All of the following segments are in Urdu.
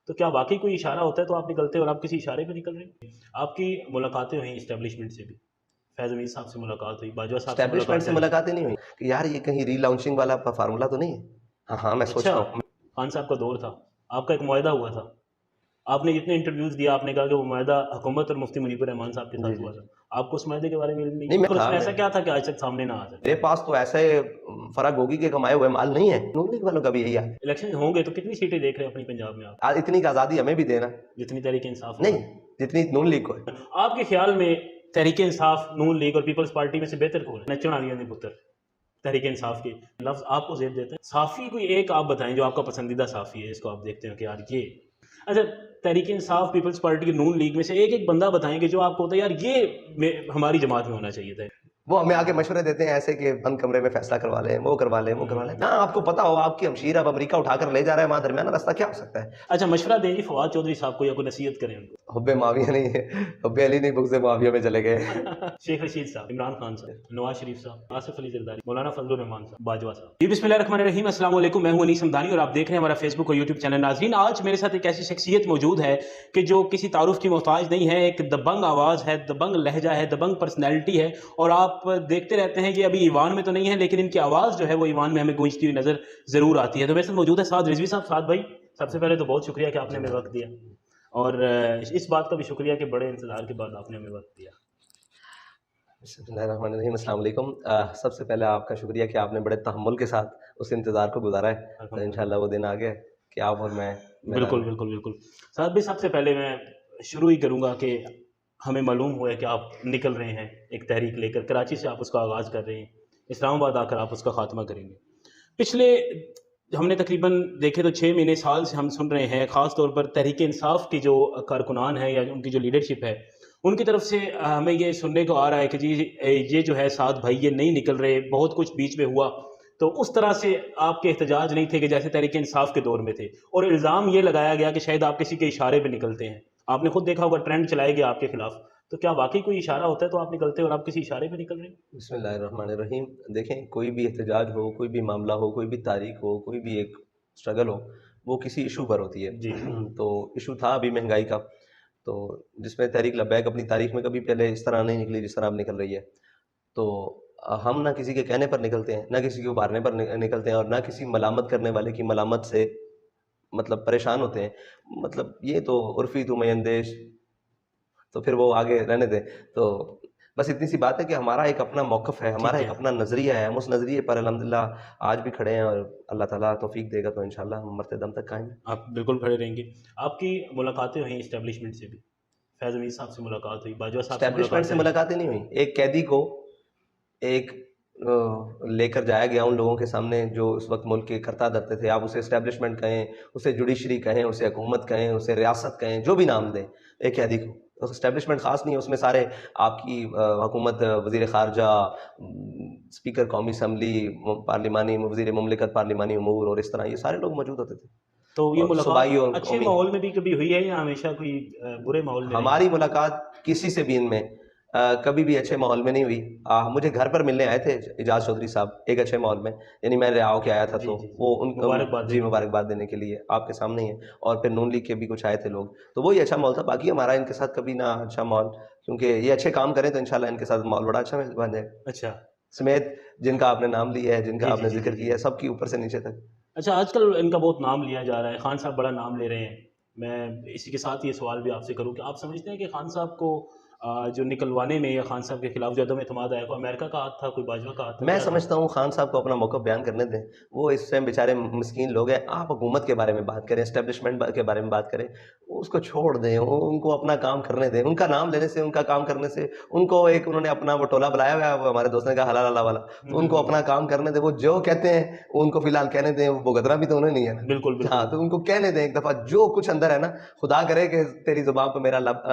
تو کیا واقعی کوئی اشارہ ہوتا ہے تو آپ نکلتے ہیں اور آپ کسی اشارے پہ نکل رہے ہیں؟ آپ کی ملاقاتیں ہوئیں اسٹیبلشمنٹ سے بھی، فیض امین صاحب سے ملاقات ہوئی، باجوہ صاحب سے اسٹیبلشمنٹ ملاقات سے ہوئی۔ ملاقاتیں نہیں ہوئی کہ یار یہ کہیں ری لانچنگ والا فارمولا تو نہیں ہے؟ ہاں ہاں میں اچھا، سوچتا ہوں. خان صاحب کا دور تھا، آپ کا ایک معاہدہ ہوا تھا، آپ نے جتنے انٹرویوز دیا آپ نے کہا کہ وہ معاہدہ حکومت اور مفتی منیب الرحمان صاحب کے جی ساتھ جی ہوا جی تھا، آپ کو اس معاہدے کے بارے میں علم نہیں نہیں ہے؟ میں اور اس تھا میں ایسا کیا تھا کہ آج تک سامنے نہ آ سکے؟ میرے پاس تو ایسے فرا گوگی کے کمائے ہوئے مال نہیں ہے. نون لیگ والوں کا بھی یہی حال ہے. الیکشن ہوں گے تو کتنی سیٹیں دیکھ رہے ہیں اپنی پنجاب میں آپ؟ آج اتنی کا آزادی ہمیں بھی دینا جتنی تحریک انصاف نہیں جتنی نون لیگ کو ہے. آپ کے خیال میں تحریک انصاف، نون لیگ اور پیپلز پارٹی میں سے بہتر کون ہے؟ نچن علی نے پتر تحریک انصاف کے لفظ آپ کو زیب دیتے ہیں. صافی کوئی ایک آپ بتائیں جو آپ کا پسندیدہ صافی ہے، اس کو آپ دیکھتے ہیں کہ یار یہ اچھا تحریک انصاف، پیپلز پارٹی، نون لیگ میں سے ایک بندہ بتائیں کہ جو آپ کو ہوتا ہے یار یہ ہماری جماعت میں ہونا چاہیے تھا. وہ ہمیں آگے مشورے دیتے ہیں ایسے کہ بند کمرے میں فیصلہ کروا لیں، وہ کروا لیں، وہ کروا لیں. ہاں آپ کو پتا ہو آپ کی ہمشیر اب امریکہ اٹھا کر لے جا رہا ہے، وہاں درمیان راستہ کیا ہو سکتا ہے؟ اچھا مشورہ دیں جی فواد چودھری صاحب کو یا کوئی نصیحت کریں ان کو. حب معاویہ نہیں ہے، حب علی نہیں، بغض معاویہ میں چلے گئے. شیخ رشید صاحب، عمران خان صاحب، نواز شریف صاحب، آصف علی زرداری، مولانا فضل الرحمان صاحب، باجوہ صاحب. جی بسم اللہ الرحمن الرحیم. السلام علیکم، میں ہوں انیس حمدانی اور آپ دیکھ رہے ہیں ہمارا فیس بک اور یوٹیوب چینل. ناظرین آج میرے ساتھ ایک ایسی شخصیت موجود ہے کہ جو کسی تعارف کی محتاج نہیں ہے، ایک دبنگ آواز ہے، دبنگ لہجہ ہے، دبنگ پرسنالٹی ہے، اور آپ دیکھتے رہتے ہیں کہ ابھی ایوان میں تو نہیں ہے لیکن ان کی آواز جو ہے وہ ایوان میں ہمیں گونجتی ہوئی نظر ضرور آتی ہے. تو میرے ساتھ موجود ہے سعد رضوی صاحب. سعد بھائی سب سے پہلے تو بہت شکریہ کہ آپ نے ہمیں وقت دیا، اور اس بات کا بھی شکریہ کہ بڑے انتظار کے بعد آپ نے ہمیں وقت دیا. بسم اللہ الرحمن الرحیم. السلام علیکم. سب سے پہلے آپ کا شکریہ کہ آپ نے بڑے تحمل کے ساتھ اس انتظار کو گزارا ہے. تو انشاءاللہ وہ دن آ گیا کہ آپ اور میں بالکل بالکل بالکل. سعد بھائی سب سے پہلے میں شروع ہی کروں گا کہ ہمیں معلوم ہوا ہے کہ آپ نکل رہے ہیں ایک تحریک لے کر، کراچی سے آپ اس کا آغاز کر رہے ہیں، اسلام آباد آ کر آپ اس کا خاتمہ کریں گے. پچھلے ہم نے تقریباً دیکھے تو 6 مہینے سال سے ہم سن رہے ہیں، خاص طور پر تحریک انصاف کی جو کارکنان ہیں یا ان کی جو لیڈرشپ ہے ان کی طرف سے ہمیں یہ سننے کو آ رہا ہے کہ جی یہ جو ہے سعد بھائی یہ نہیں نکل رہے، بہت کچھ بیچ میں ہوا. تو اس طرح سے آپ کے احتجاج نہیں تھے کہ جیسے تحریک انصاف کے دور میں تھے، اور الزام یہ لگایا گیا کہ شاید آپ کسی کے اشارے پہ نکلتے ہیں. آپ نے خود دیکھا ہوگا ٹرینڈ چلائے گیا آپ کے خلاف. تو کیا واقعی کوئی اشارہ ہوتا ہے تو آپ نکلتے ہیں اور آپ کسی اشارے پہ نکل رہے ہیں؟ بسم اللہ الرحمن الرحیم. دیکھیں کوئی بھی احتجاج ہو، کوئی بھی معاملہ ہو، کوئی بھی تاریخ ہو، کوئی بھی ایک اسٹرگل ہو، وہ کسی ایشو پر ہوتی ہے. جی تو ایشو تھا ابھی مہنگائی کا، تو جس میں تحریک لبیک اپنی تاریخ میں کبھی پہلے اس طرح نہیں نکلی جس طرح اب نکل رہی ہے. تو ہم نہ کسی کے کہنے پر نکلتے ہیں، نہ کسی کے ابھارنے پر نکلتے ہیں، اور نہ کسی ملامت کرنے والے کی ملامت سے مطلب پریشان ہوتے ہیں. مطلب یہ تو عرفی تو میں اندیش، تو پھر وہ آگے رہنے دیں. تو بس اتنی سی بات ہے کہ ہمارا ایک اپنا موقف ہے، ہمارا ایک اپنا نظریہ ہے. ہم اس نظریے پر الحمدللہ آج بھی کھڑے ہیں، اور اللہ تعالیٰ توفیق دے گا تو انشاءاللہ ہم مرتے دم تک قائم ہیں. آپ بالکل کھڑے رہیں گے. آپ کی ملاقاتیں ہوئیں اسٹیبلشمنٹ سے بھی، فیض امین صاحب سے ملاقات ہوئی، باجوہ صاحب سے اسٹیبلشمنٹ ملاقات سے ہوئی. ملاقاتیں نہیں ہوئیں. ایک قیدی کو ایک لے کر جایا گیا ان لوگوں کے سامنے جو اس وقت ملک کے کرتا دھرتے تھے. آپ اسے اسٹیبلشمنٹ کہیں، اسے جوڈیشری کہیں، اسے حکومت کہیں، اسے ریاست کہیں، جو بھی نام دیں، ایک قیدی کو. اسٹیبلشمنٹ خاص نہیں ہے، اس میں سارے آپ کی حکومت، وزیر خارجہ، اسپیکر قومی اسمبلی، پارلیمانی وزیر مملکت پارلیمانی امور، اور اس طرح یہ سارے لوگ موجود ہوتے تھے. تو یہ اور ملاقات صوبائی اور اچھے قومی. ماحول میں بھی کبھی ہوئی ہے یا ہمیشہ کوئی برے ماحول میں رہی؟ ہماری ملاقات کسی سے بھی ان میں کبھی بھی اچھے ماحول میں نہیں ہوئی. مجھے گھر پر ملنے آئے تھے اعجاز چودھری صاحب ایک اچھے ماحول میں، یعنی میں رہاؤ کے آیا تھا تو وہ ان کو مبارکباد جی مبارکباد دینے کے لیے آپ کے سامنے ہی ہے. اور پھر نون لیگ کے بھی کچھ آئے تھے لوگ، تو وہی اچھا ماحول تھا. باقی ہمارا ان کے ساتھ کبھی نہ اچھا ماحول، کیونکہ یہ اچھے کام کریں تو انشاءاللہ ان کے ساتھ ماحول بڑا اچھا بن جائے. اچھا سمیت جن کا آپ نے نام لیا ہے، جن کا جی آپ جی نے جی ذکر جی کیا ہے، سب کی اوپر سے نیچے تک. اچھا آج کل ان کا بہت نام لیا جا رہا ہے، خان صاحب بڑا نام لے رہے ہیں. میں اسی کے ساتھ یہ سوال بھی آپ سے کروں کہ آپ سمجھتے ہیں کہ خان صاحب کو جو نکلوانے میں یا خان صاحب کے خلاف جو عدم اعتماد آیا، کوئی امریکہ کا ہاتھ تھا، کوئی باجوہ کا ہاتھ تھا؟ میں سمجھتا ہوں خان صاحب کو اپنا موقف بیان کرنے دیں. وہ اس ٹائم بیچارے مسکین لوگ ہیں. آپ حکومت کے بارے میں بات کریں، اسٹیبلشمنٹ کے بارے میں بات کریں، اس کو چھوڑ دیں، ان کو اپنا کام کرنے دیں. ان کا نام لینے سے، ان کا کام کرنے سے، ان کو ایک انہوں نے اپنا وہ ٹولہ بلایا ہوا ہے، وہ ہمارے دوست نے کہا حلال اللہ والا، تو ان کو اپنا کام کرنے دیں. وہ جو کہتے ہیں ان کو فی الحال کہنے دیں. وہ بھگتنا بھی تو انہیں نہیں ہے نا. بالکل ہاں تو ان کو کہنے دیں ایک دفعہ جو کچھ اندر ہے نا. خدا کرے کہ تیری زبان پہ میرا لب،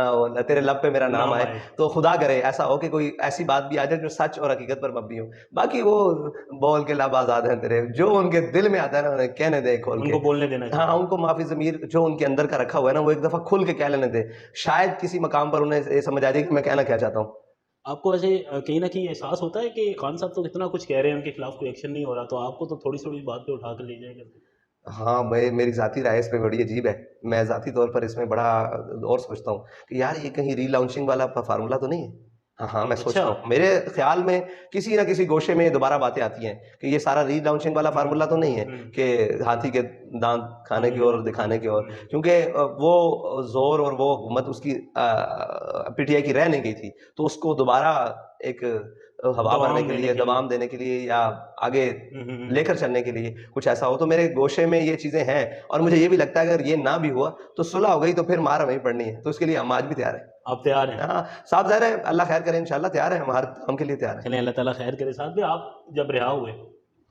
تیرے لب پہ میرا نام آئے، تو خدا کرے ایسا ہو کہ کوئی ایسی بات بھی آ جائے جو سچ اور حقیقت پر مبنی ہو. باقی وہ بول کے لب آزاد ہیں تیرے، جو ان کے دل میں آتا ہے نا انہیں کہنے دے کھول کے. ان کو بولنے دینا چاہیے. ہاں ان کو معافی ضمیر جو ان کے اندر کا رکھا ہوا ہے نا، وہ ایک دفعہ کھل کے کہہ لینے دے. شاید کسی مقام پر انہیں یہ سمجھ آ جائے کہ میں کہنا کیا چاہتا ہوں. آپ کو ویسے کہیں نہ کہیں احساس ہوتا ہے کہ خان صاحب تو اتنا کچھ کہہ رہے ہیں، ان کے خلاف کوئی ایکشن نہیں ہو رہا، تو آپ کو تو تھوڑی تھوڑی بات پہ اٹھا کر لے جائے گا؟ ہاں میری ذاتی رائے اس میں بڑی عجیب ہے. میں ذاتی طور پر اس میں بڑا اور سوچتا ہوں کہ یار یہ کہیں ری لانچنگ والا فارمولا تو نہیں ہے. ہاں میں اچھا. سوچتا ہوں, میرے خیال میں کسی نہ کسی گوشے میں دوبارہ باتیں آتی ہیں کہ یہ سارا ری لانچنگ والا فارمولا تو نہیں ہے کہ ہاتھی کے دانت کھانے کی اور دکھانے کی اور, کیونکہ وہ زور اور وہ حکومت اس کی پی ٹی آئی کی رہ نہیں گئی تھی, تو اس کو دوبارہ ایک ہوا بھرنے کے لیے, دوام دینے کے لیے, یا آگے لے کر چلنے کے لیے کچھ ایسا ہو. تو میرے گوشے میں یہ چیزیں ہیں, اور مجھے یہ بھی لگتا ہے اگر یہ نہ بھی ہوا تو صلح ہو گئی تو پھر مار ہمیں پڑنی ہے, تو اس کے لیے ہم آج بھی تیار ہیں. آپ تیار ہیں؟ ہاں صاحب ظاہر ہے, اللہ خیر کرے, انشاءاللہ تیار ہیں, ہم ہر کام کے لیے تیار ہیں. چلیں اللہ تعالیٰ خیر کرے. صاحب بھی آپ جب رہا ہوئے,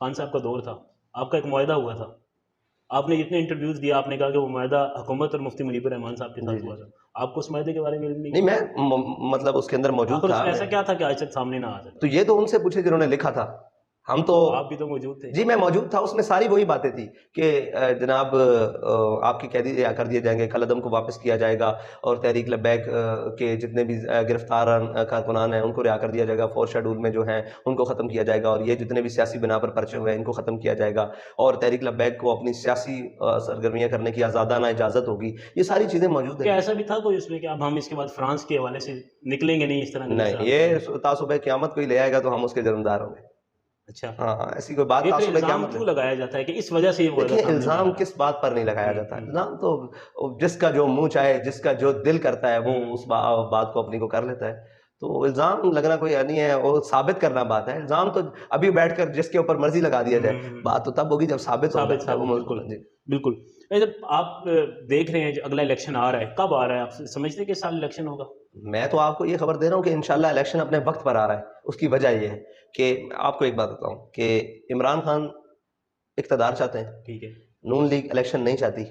خان صاحب کا دور تھا, آپ کا ایک معاہدہ ہوا تھا, آپ نے جتنے انٹرویوز دیا آپ نے کہا کہ وہ معاہدہ حکومت اور مفتی منیب الرحمان صاحب کے ساتھ ہوا تھا. آپ کو اس معاہدے کے بارے میں علم نہیں, میں مطلب اس کے اندر موجود تھا. ایسا کیا تھا کہ آج تک سامنے نہ آ سکتا؟ تو یہ تو ان سے پوچھے جنہوں نے لکھا تھا, ہم تو آپ بھی تو موجود تھے. جی میں موجود تھا, اس میں ساری وہی باتیں تھی کہ جناب آپ کی قیدی رہا کر دیے جائیں گے, قلعدم کو واپس کیا جائے گا, اور تحریک لبیک کے جتنے بھی گرفتار کارکنان ہیں ان کو رہا کر دیا جائے گا, فورتھ شیڈول میں جو ہیں ان کو ختم کیا جائے گا, اور یہ جتنے بھی سیاسی بنا پر پرچے ہوئے ہیں ان کو ختم کیا جائے گا, اور تحریک لبیک کو اپنی سیاسی سرگرمیاں کرنے کی آزادانہ اجازت ہوگی. یہ ساری چیزیں موجود ہیں. کیا ایسا بھی تھا کوئی اس میں کہ اب ہم اس کے بعد فرانس کے حوالے سے نکلیں گے نہیں اس طرح؟ نہیں, یہ تعصب قیامت کوئی لے آئے گا تو ہم اس کے ذمہ دار ہوں گے. اچھا, ہاں ایسی کوئی بات تعصب قیامت کیوں لگایا جاتا ہے کہ اس وجہ سے یہ الزام کس بات پر نہیں لگایا جاتا؟ الزام تو جس کا جو منہ چاہے, جس کا جو دل کرتا ہے وہ اس بات کو اپنی کو کر لیتا ہے. تو الزام لگنا کوئی نہیں ہے, وہ ثابت کرنا بات ہے. الزام تو ابھی بیٹھ کر جس کے اوپر مرضی لگا دیا جائے, بات تو تب ہوگی جب ثابت ہو. بالکل. جب آپ دیکھ رہے ہیں اگلا الیکشن آ رہا ہے, کب آ رہا ہے؟ آپ سمجھتے ہیں کہ سال الیکشن ہوگا؟ میں تو آپ کو یہ خبر دے رہا ہوں کہ انشاءاللہ الیکشن اپنے وقت پر آ رہا ہے. اس کی وجہ یہ ہے کہ آپ کو ایک بات بتاؤں کہ عمران خان اقتدار چاہتے ہیں, ٹھیک ہے, نون لیگ الیکشن نہیں چاہتی,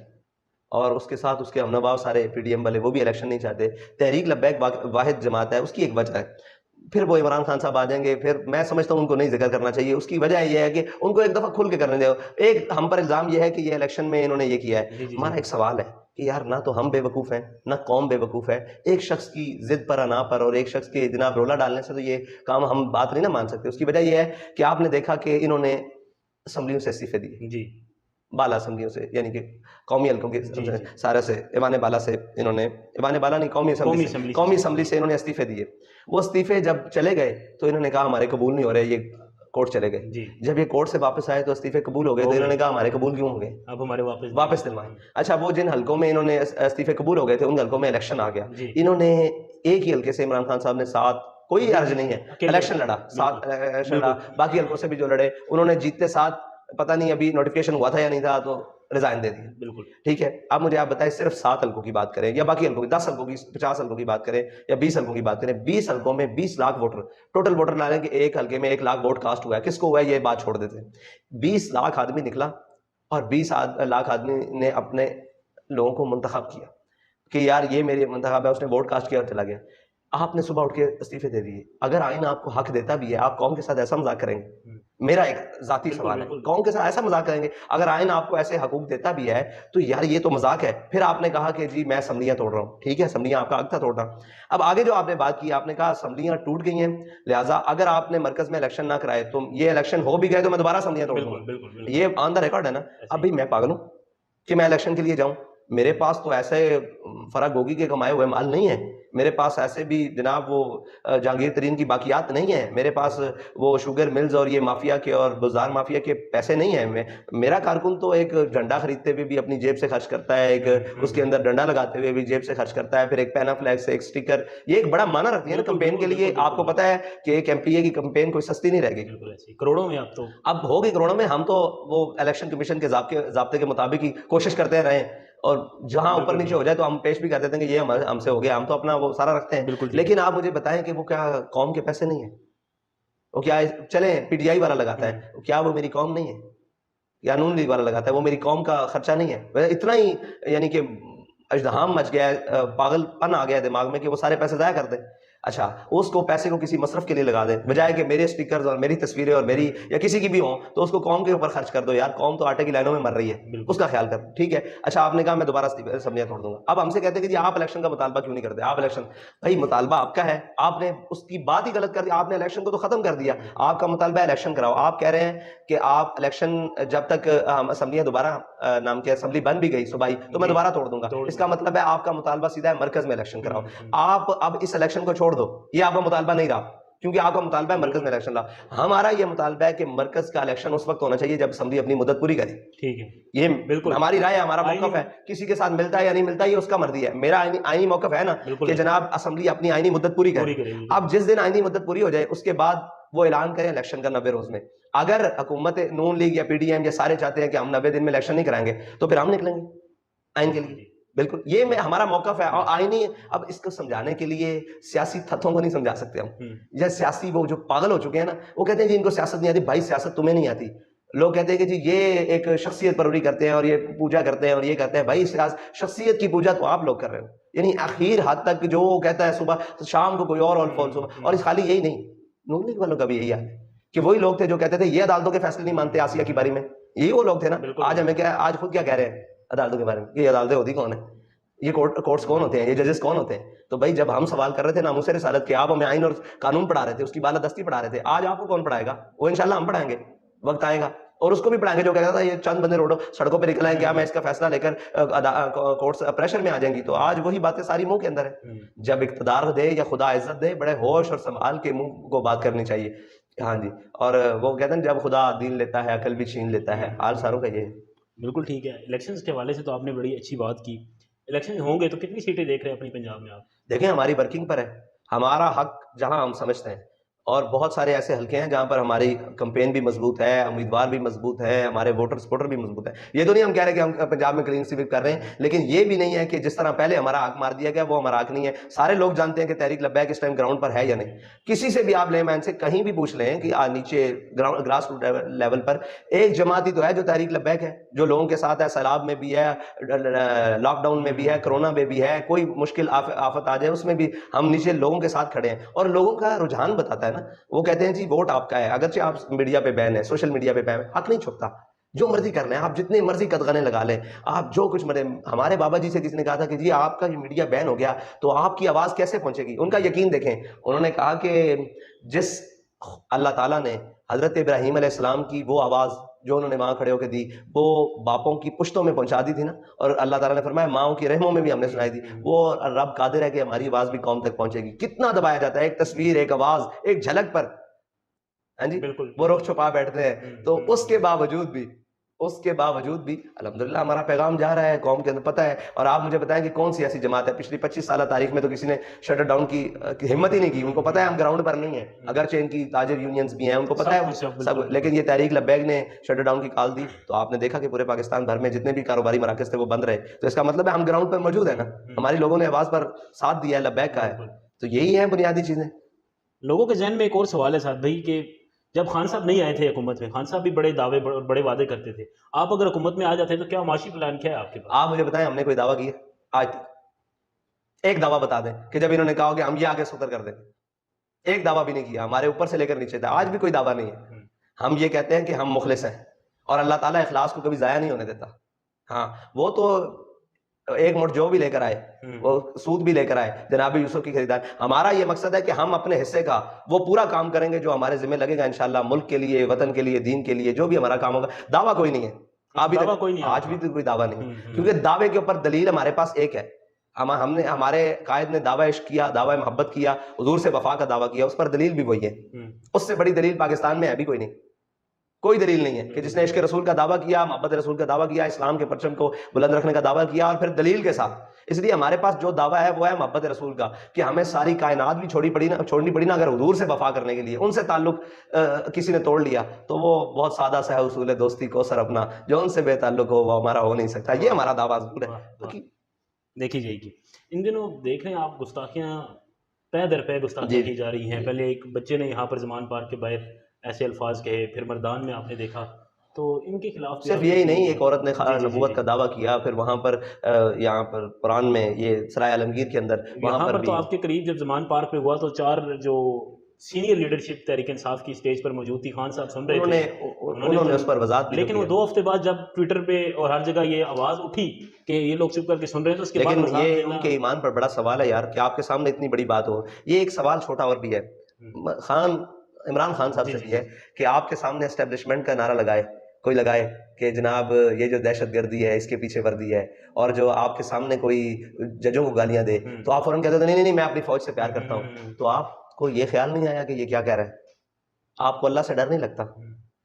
اور اس کے ساتھ اس کے ہم نواؤ سارے پی ڈی ایم والے وہ بھی الیکشن نہیں چاہتے. تحریک لبیک واحد جماعت ہے, اس کی ایک وجہ ہے. پھر وہ عمران خان صاحب آ جائیں گے, پھر میں سمجھتا ہوں ان کو نہیں ذکر کرنا چاہیے. اس کی وجہ یہ ہے کہ ان کو ایک دفعہ کھل کے کرنے دو. ایک ہم پر الزام یہ ہے کہ یہ الیکشن میں انہوں نے یہ کیا ہے. ہمارا ایک سوال ہے کہ یار نہ تو ہم بے وقوف ہیں نہ قوم بے وقوف ہے. ایک شخص کی ضد پر انا پر اور ایک شخص کے جناب رولا ڈالنے سے تو یہ کام ہم بات نہیں نہ مان سکتے. اس کی وجہ یہ ہے کہ آپ نے دیکھا کہ انہوں نے اسمبلیوں سے استعفے دیے, جی بالا اسمبلیوں سے, یعنی کہ قومی حلقوں کے سارے سے, ایوان بالا سے انہوں نے, ایوان بالا نہیں قومی اسمبلی سے انہوں نے استعفے دیے. وہ استعفے جب چلے گئے تو انہوں نے کہا ہمارے قبول نہیں ہو رہے, یہ کورٹ چلے گئے. جب یہ کورٹ سے واپس آئے تو استعفے قبول ہو گئے, تو انہوں نے کہا ہمارے قبول کیوں ہو گئے, اب ہمارے واپس دلوائیں. اچھا, وہ جن حلقوں میں انہوں نے استعفے قبول ہو گئے تھے ان حلقوں میں الیکشن آ گیا. انہوں نے ایک ہی حلقے سے عمران خان صاحب نے 7, کوئی عرض نہیں ہے, الیکشن لڑا, 7 الیکشن لڑا. باقی حلقوں سے بھی جو لڑے انہوں نے جیتتے 7, پتہ نہیں ابھی نوٹیفیکیشن ہوا تھا یا نہیں تھا, تو ریزائن دے دیا. بالکل ٹھیک ہے. اب مجھے آپ بتائیں صرف 7 حلقوں کی بات کریں یا باقی حلقوں کی 10 حلقوں کی, 50 حلقوں کی بات کریں یا 20 حلقوں کی بات کریں, 20 حلقوں میں 20 لاکھ ووٹر ٹوٹل ووٹر لا لیں کہ ایک حلقے میں 1 لاکھ ووٹ کاسٹ ہوا ہے. کس کو ہوا ہے یہ بات چھوڑ دیتے ہیں. 20 لاکھ آدمی نکلا اور 20 لاکھ آدمی نے اپنے لوگوں کو منتخب کیا کہ یار یہ میری منتخب ہے, اس نے ووٹ کاسٹ کیا اور چلا گیا. آپ نے صبح اٹھ کے استعفے دے دیے. اگر آئین آپ کو حق دیتا بھی ہے, آپ قوم کے ساتھ ایسا مذاق کریں گے؟ میرا ایک ذاتی سوال ہے, قوم کے ساتھ ایسا مذاق کریں گے؟ اگر آئین آپ کو ایسے حقوق دیتا بھی ہے تو یار یہ تو مذاق ہے. پھر آپ نے کہا کہ جی میں اسمبلیاں توڑ رہا ہوں. ٹھیک ہے, اسمبلیاں آپ کا حق تھا توڑنا. اب آگے جو آپ نے بات کی, آپ نے کہا اسمبلیاں ٹوٹ گئی ہیں, لہٰذا اگر آپ نے مرکز میں الیکشن نہ کرائے تو یہ الیکشن ہو بھی گئے تو میں دوبارہ اسمبلیاں توڑ دوں گا. یہ آن دا ریکارڈ ہے نا. اب بھی میں پاگل ہوں کہ میں الیکشن کے لیے جاؤں؟ میرے پاس تو ایسے فرا گوگی کے کمائے ہوئے مال نہیں ہے. میرے پاس ایسے بھی جناب وہ جہانگیر ترین کی باقیات نہیں ہیں. میرے پاس وہ شوگر ملز اور یہ مافیا کے اور بازار مافیا کے پیسے نہیں ہیں. میرا کارکن تو ایک ڈنڈا خریدتے ہوئے بھی اپنی جیب سے خرچ کرتا ہے, ایک اس کے اندر ڈنڈا لگاتے ہوئے بھی جیب سے خرچ کرتا ہے, پھر ایک پینا فلیکس, ایک سٹیکر. یہ ایک بڑا معنی رکھتی ہے نا کمپین کے لیے. آپ کو پتا ہے کہ ایک ایم پی اے کی کمپین کوئی سستی نہیں رہ گئی, کروڑوں میں اب تو اب ہوگی کروڑوں میں. ہم تو وہ الیکشن کمیشن کے ضابطے کے مطابق ہی کوشش کرتے رہے, اور جہاں اوپر نیچے ہو جائے تو ہم پیش بھی کر دیتے ہیں کہ یہ ہم سے ہو گیا, ہم تو اپنا وہ سارا رکھتے ہیں. لیکن آپ مجھے بتائیں کہ وہ کیا قوم کے پیسے نہیں ہیں؟ وہ کیا چلیں پی ٹی آئی والا لگاتا ہے, کیا وہ میری قوم نہیں ہے؟ یا نون لیگ والا لگاتا ہے, وہ میری قوم کا خرچہ نہیں ہے؟ اتنا ہی یعنی کہ اژدہام مچ گیا ہے, پاگل پن آ گیا ہے دماغ میں کہ وہ سارے پیسے ضائع کر دیں. اچھا اس کو پیسے کو کسی مصرف کے لیے لگا دیں, بجائے کہ میرے اسٹیکرز اور میری تصویریں اور میری یا کسی کی بھی ہوں تو اس کو قوم کے اوپر خرچ کر دو. یار قوم تو آٹے کی لائنوں میں مر رہی ہے, اس کا خیال کر, ٹھیک ہے. اچھا آپ نے کہا میں دوبارہ اسمبلیاں توڑ دوں گا. اب ہم سے کہتے ہیں کہ جی آپ الیکشن کا مطالبہ کیوں نہیں کرتے, آپ الیکشن, بھائی مطالبہ آپ کا ہے, آپ نے اس کی بات ہی غلط کر دی, آپ نے الیکشن کو تو ختم کر دیا. آپ کا مطالبہ الیکشن کراؤ. آپ کہہ رہے ہیں کہ آپ الیکشن جب تک اسمبلیاں دوبارہ نام کیا اسمبلی بن بھی گئی صوبائی تو میں دوبارہ توڑ دوں گا. اس کا مطلب ہے آپ کا مطالبہ سیدھا ہے مرکز میں الیکشن کراؤ. آپ اب اس الیکشن کو چھوڑ دو, یہ آپ کا مطالبہ نہیں رہا کیونکہ آپ کا مطالبہ ہے مرکز میں الیکشن رہا. ہمارا یہ مطالبہ ہے کہ مرکز کا الیکشن اس وقت ہونا چاہیے جب اسمبلی اپنی مدت پوری کرے. ٹھیک ہے, یہ بالکل ہماری رائے ہے, ہمارا موقف ہے. کسی کے ساتھ ملتا ہے یا نہیں ملتا یہ اس کا مرضی ہے. میرا آئینی موقف ہے نا کہ جناب اسمبلی اپنی آئینی مدت پوری کرے. اب جس دن آئینی مدت پوری ہو جائے اس کے بعد وہ اعلان کریں الیکشن کا 90 روز میں. اگر حکومت نون لیگ یا پی ڈی ایم یا سارے چاہتے ہیں کہ ہم 90 دن میں الیکشن نہیں کرائیں گے تو پھر ہم نکلیں گے آئین کے لیے. بالکل یہ ہمارا موقف ہے. اور آئینی اب اس کو سمجھانے کے لیے سیاسی تھتوں کو نہیں سمجھا سکتے ہم, یا سیاسی وہ جو پاگل ہو چکے ہیں نا وہ کہتے ہیں کہ ان کو سیاست نہیں آتی. بھائی سیاست تمہیں نہیں آتی. لوگ کہتے ہیں کہ جی یہ ایک شخصیت پروری کرتے ہیں اور یہ پوجا کرتے ہیں اور یہ کرتے ہیں. بھائی شخصیت کی پوجا تو آپ لوگ کر رہے ہو, یعنی آخر حد تک جو وہ کہتا ہے صبح شام کو کوئی اور صبح. اور اس خالی یہی نہیں, نون لیگ والوں کا بھی یہی ہے کہ وہی لوگ تھے جو کہتے تھے یہ عدالتوں کے فیصلے نہیں مانتے آسیہ کی باری میں, یہی وہ لوگ تھے نا. آج ہمیں کیا, آج خود کیا کہہ رہے ہیں عدالتوں کے بارے میں کہ یہ عدالتیں ہوتی کون ہیں, یہ کورٹس کون ہوتے ہیں, یہ ججز کون ہوتے ہیں. تو بھائی جب ہم سوال کر رہے تھے ناموس رسالت کے, آپ ہمیں آئین اور قانون پڑھا رہے تھے, اس کی بالادستی پڑھا رہے تھے, آج آپ کو کون پڑھائے گا؟ وہ انشاءاللہ ہم پڑھائیں گے, وقت آئے گا. اور اس کو بھی پڑھائیں گے جو کہتا تھا یہ چند بندے روڈوں سڑکوں پہ نکل آئیں گے میں اس کا فیصلہ لے کر کورٹس پریشر میں آ جائیں گی. تو آج وہی باتیں ساری منہ کے اندر ہے. جب اقتدار دے یا خدا عزت دے بڑے ہوش اور سنبھال کے منہ کو بات کرنی چاہیے. ہاں جی, اور وہ کہتے ہیں جب خدا دین لیتا ہے عقل بھی چھین لیتا ہے. حال ساروں کا یہ ہے. بالکل ٹھیک ہے. الیکشنز کے حوالے سے تو آپ نے بڑی اچھی بات کی. الیکشن ہوں گے تو کتنی سیٹیں دیکھ رہے ہیں اپنی پنجاب میں آپ؟ دیکھیں ہماری ورکنگ پر ہے, ہمارا حق جہاں ہم سمجھتے ہیں, اور بہت سارے ایسے حلقے ہیں جہاں پر ہماری کمپین بھی مضبوط ہے, امیدوار بھی مضبوط ہے, ہمارے ووٹر سپورٹر بھی مضبوط ہے. یہ تو نہیں ہم کہہ رہے کہ ہم پنجاب میں کلین سویپ کر رہے ہیں, لیکن یہ بھی نہیں ہے کہ جس طرح پہلے ہمارا حق مار دیا گیا وہ ہمارا حق نہیں ہے. سارے لوگ جانتے ہیں کہ تحریک لبیک اس ٹائم گراؤنڈ پر ہے یا نہیں. کسی سے بھی آپ لیں مین سے کہیں بھی پوچھ لیں کہ نیچے گراس روٹ لیول پر ایک جماعت ہی تو ہے جو تحریک لبیک ہے, جو لوگوں کے ساتھ ہے, سیلاب میں بھی ہے, لاک ڈاؤن میں بھی ہے, کرونا میں بھی ہے, کوئی مشکل آفت آ جائے اس میں بھی ہم نیچے لوگوں کے ساتھ کھڑے ہیں. اور لوگوں کا رجحان بتاتا ہے نا, وہ کہتے ہیں جی ووٹ آپ کا ہے, اگرچہ آپ میڈیا پہ بین ہے, سوشل میڈیا پہ بین ہے, حق نہیں چھپتا, جو مرضی کر لیں آپ, جتنے مرضی قدغنے لگا لیں آپ, جو کچھ مرے. ہمارے بابا جی سے کسی نے کہا تھا کہ جی آپ کا یہ میڈیا بین ہو گیا تو آپ کی آواز کیسے پہنچے گی. ان کا یقین دیکھیں, انہوں نے کہا کہ جس اللہ تعالیٰ نے حضرت ابراہیم علیہ السلام کی وہ آواز جو انہوں نے وہاں کھڑے ہو کے دی وہ باپوں کی پشتوں میں پہنچا دی تھی نا, اور اللہ تعالیٰ نے فرمایا ماؤں کی رحموں میں بھی ہم نے سنائی دی, وہ رب قادر ہے کہ ہماری آواز بھی قوم تک پہنچے گی. کتنا دبایا جاتا ہے ایک تصویر, ایک آواز, ایک جھلک پر, ہاں جی وہ رخ چھپا بیٹھتے ہیں. تو اس کے باوجود بھی الحمدللہ ہمارا پیغام جا رہا ہے قوم کے اندر, پتہ ہے. اور آپ مجھے بتائیں کہ کون سی ایسی جماعت ہے پچھلی 25 سالہ تاریخ میں تو کسی نے شٹر ڈاؤن کی ہمت ہی نہیں کی. ان کو پتہ ہے ہم گراؤنڈ پر نہیں ہیں, اگرچہ ان کی تاجر یونینز بھی ہیں, ان کو پتہ ہے سب, لیکن یہ تحریک لبیک نے شٹر ڈاؤن کی کال دی تو آپ نے دیکھا کہ پورے پاکستان بھر میں جتنے بھی کاروباری مراکز تھے وہ بند رہے. تو اس کا مطلب ہے ہم گراؤنڈ پر موجود ہیں نا, ہماری لوگوں نے آواز پر ساتھ دیا ہے, لبیک کا ہے. تو یہی ہے بنیادی چیزیں. لوگوں کے ذہن میں ایک اور سوال ہے صاحب بھائی کہ جب خان صاحب نہیں آئے تھے حکومت میں, خان صاحب بھی بڑے دعوے بڑے وعدے کرتے تھے, آپ اگر حکومت میں آ جاتے ہیں تو کیا معاشی پلان کیا ہے آپ کے پاس؟ آپ مجھے بتائیں ہم نے کوئی دعویٰ کیا آج تک؟ ایک دعویٰ بتا دیں کہ جب انہوں نے کہا کہ ہم یہ آگے سوتر کر دیں, ایک دعویٰ بھی نہیں کیا. ہمارے اوپر سے لے کر نیچے تھا, آج بھی کوئی دعویٰ نہیں ہے. ہم یہ کہتے ہیں کہ ہم مخلص ہیں اور اللہ تعالیٰ اخلاص کو کبھی ضائع نہیں ہونے دیتا. ہاں وہ تو ایک مٹ جو بھی لے کر آئے, وہ سود بھی لے کر آئے, جناب یوسف کی خریدار. ہمارا یہ مقصد ہے کہ ہم اپنے حصے کا وہ پورا کام کریں گے جو ہمارے ذمہ لگے گا انشاءاللہ, ملک کے لیے, وطن کے لیے, دین کے لیے, جو بھی ہمارا کام ہوگا. دعویٰ کوئی نہیں ہے ابھی تک, آج بھی تو کوئی دعویٰ نہیں, کیونکہ دعوے کے اوپر دلیل ہمارے پاس ایک ہے. ہم نے, ہمارے قائد نے دعویٰ عشق کیا, دعویٰ محبت کیا, حضور سے وفا کا دعویٰ کیا, اس پر دلیل بھی وہی ہے. اس سے بڑی دلیل پاکستان میں ابھی کوئی نہیں, کوئی دلیل نہیں ہے کہ جس نے عشق رسول کا دعویٰ کیا, محبت رسول کا دعویٰ کیا, اسلام کے پرچم کو بلند رکھنے کا دعویٰ کیا, اور پھر دلیل کے ساتھ. اس لیے ہمارے پاس جو دعویٰ ہے وہ ہے محبت رسول کا, کہ ہمیں ساری کائنات بھی چھوڑنی پڑی نا اگر حضور سے وفا کرنے کے لیے. ان سے تعلق کسی نے توڑ لیا تو وہ بہت سادہ سا ہے اصول دوستی کو سر اپنا, جو ان سے بے تعلق ہو وہ ہمارا ہو نہیں سکتا. یہ ہمارا دعویٰ ضرور ہے. دیکھی جائے گی. ان دنوں دیکھ رہے ہیں آپ گستاخیاں پے در پے گستاخیاں کی جا رہی ہیں. پہلے ایک بچے نے یہاں پر زمان پارک کے باہر ایسے الفاظ کہے, پھر مردان میں آپ نے دیکھا تو ان کے خلاف صرف یہی نہیں، ایک عورت نے نبوت کا دعویٰ کیا، پھر وہاں پر یہاں پر قرآن میں یہ سرائے عالمگیر کے اندر وہاں پر تو آپ کے قریب جب زمان پارک پہ ہوا تو 4 جو سینئر لیڈرشپ تحریک انصاف کی سٹیج پر موجود تھی، خان صاحب سن رہے تھے، انہوں نے اس پر وضاحت، لیکن وہ 2 ہفتے بعد جب ٹویٹر پہ اور ہر جگہ یہ آواز اٹھی کہ یہ لوگ چپ کر کے سن رہے ہیں تو اس کے بعد لیکن یہ ان کے ایمان پر بڑا سوال ہے یار کہ آپ کے سامنے اتنی بڑی بات ہو. یہ ایک سوال چھوٹا اور بھی ہے عمران خان صاحب سے بھی ہے کہ آپ کے سامنے اسٹیبلشمنٹ کا نعرہ کوئی لگائے کہ جناب یہ جو دہشت گردی ہے اس کے پیچھے وردی ہے، اور جو آپ کے سامنے کوئی ججوں کو گالیاں دے تو آپ فوراً کہتے ہیں نہیں میں اپنی فوج سے پیار کرتا ہوں. تو آپ کو یہ خیال نہیں آیا کہ یہ کیا کہہ رہا ہے؟ آپ کو اللہ سے ڈر نہیں لگتا؟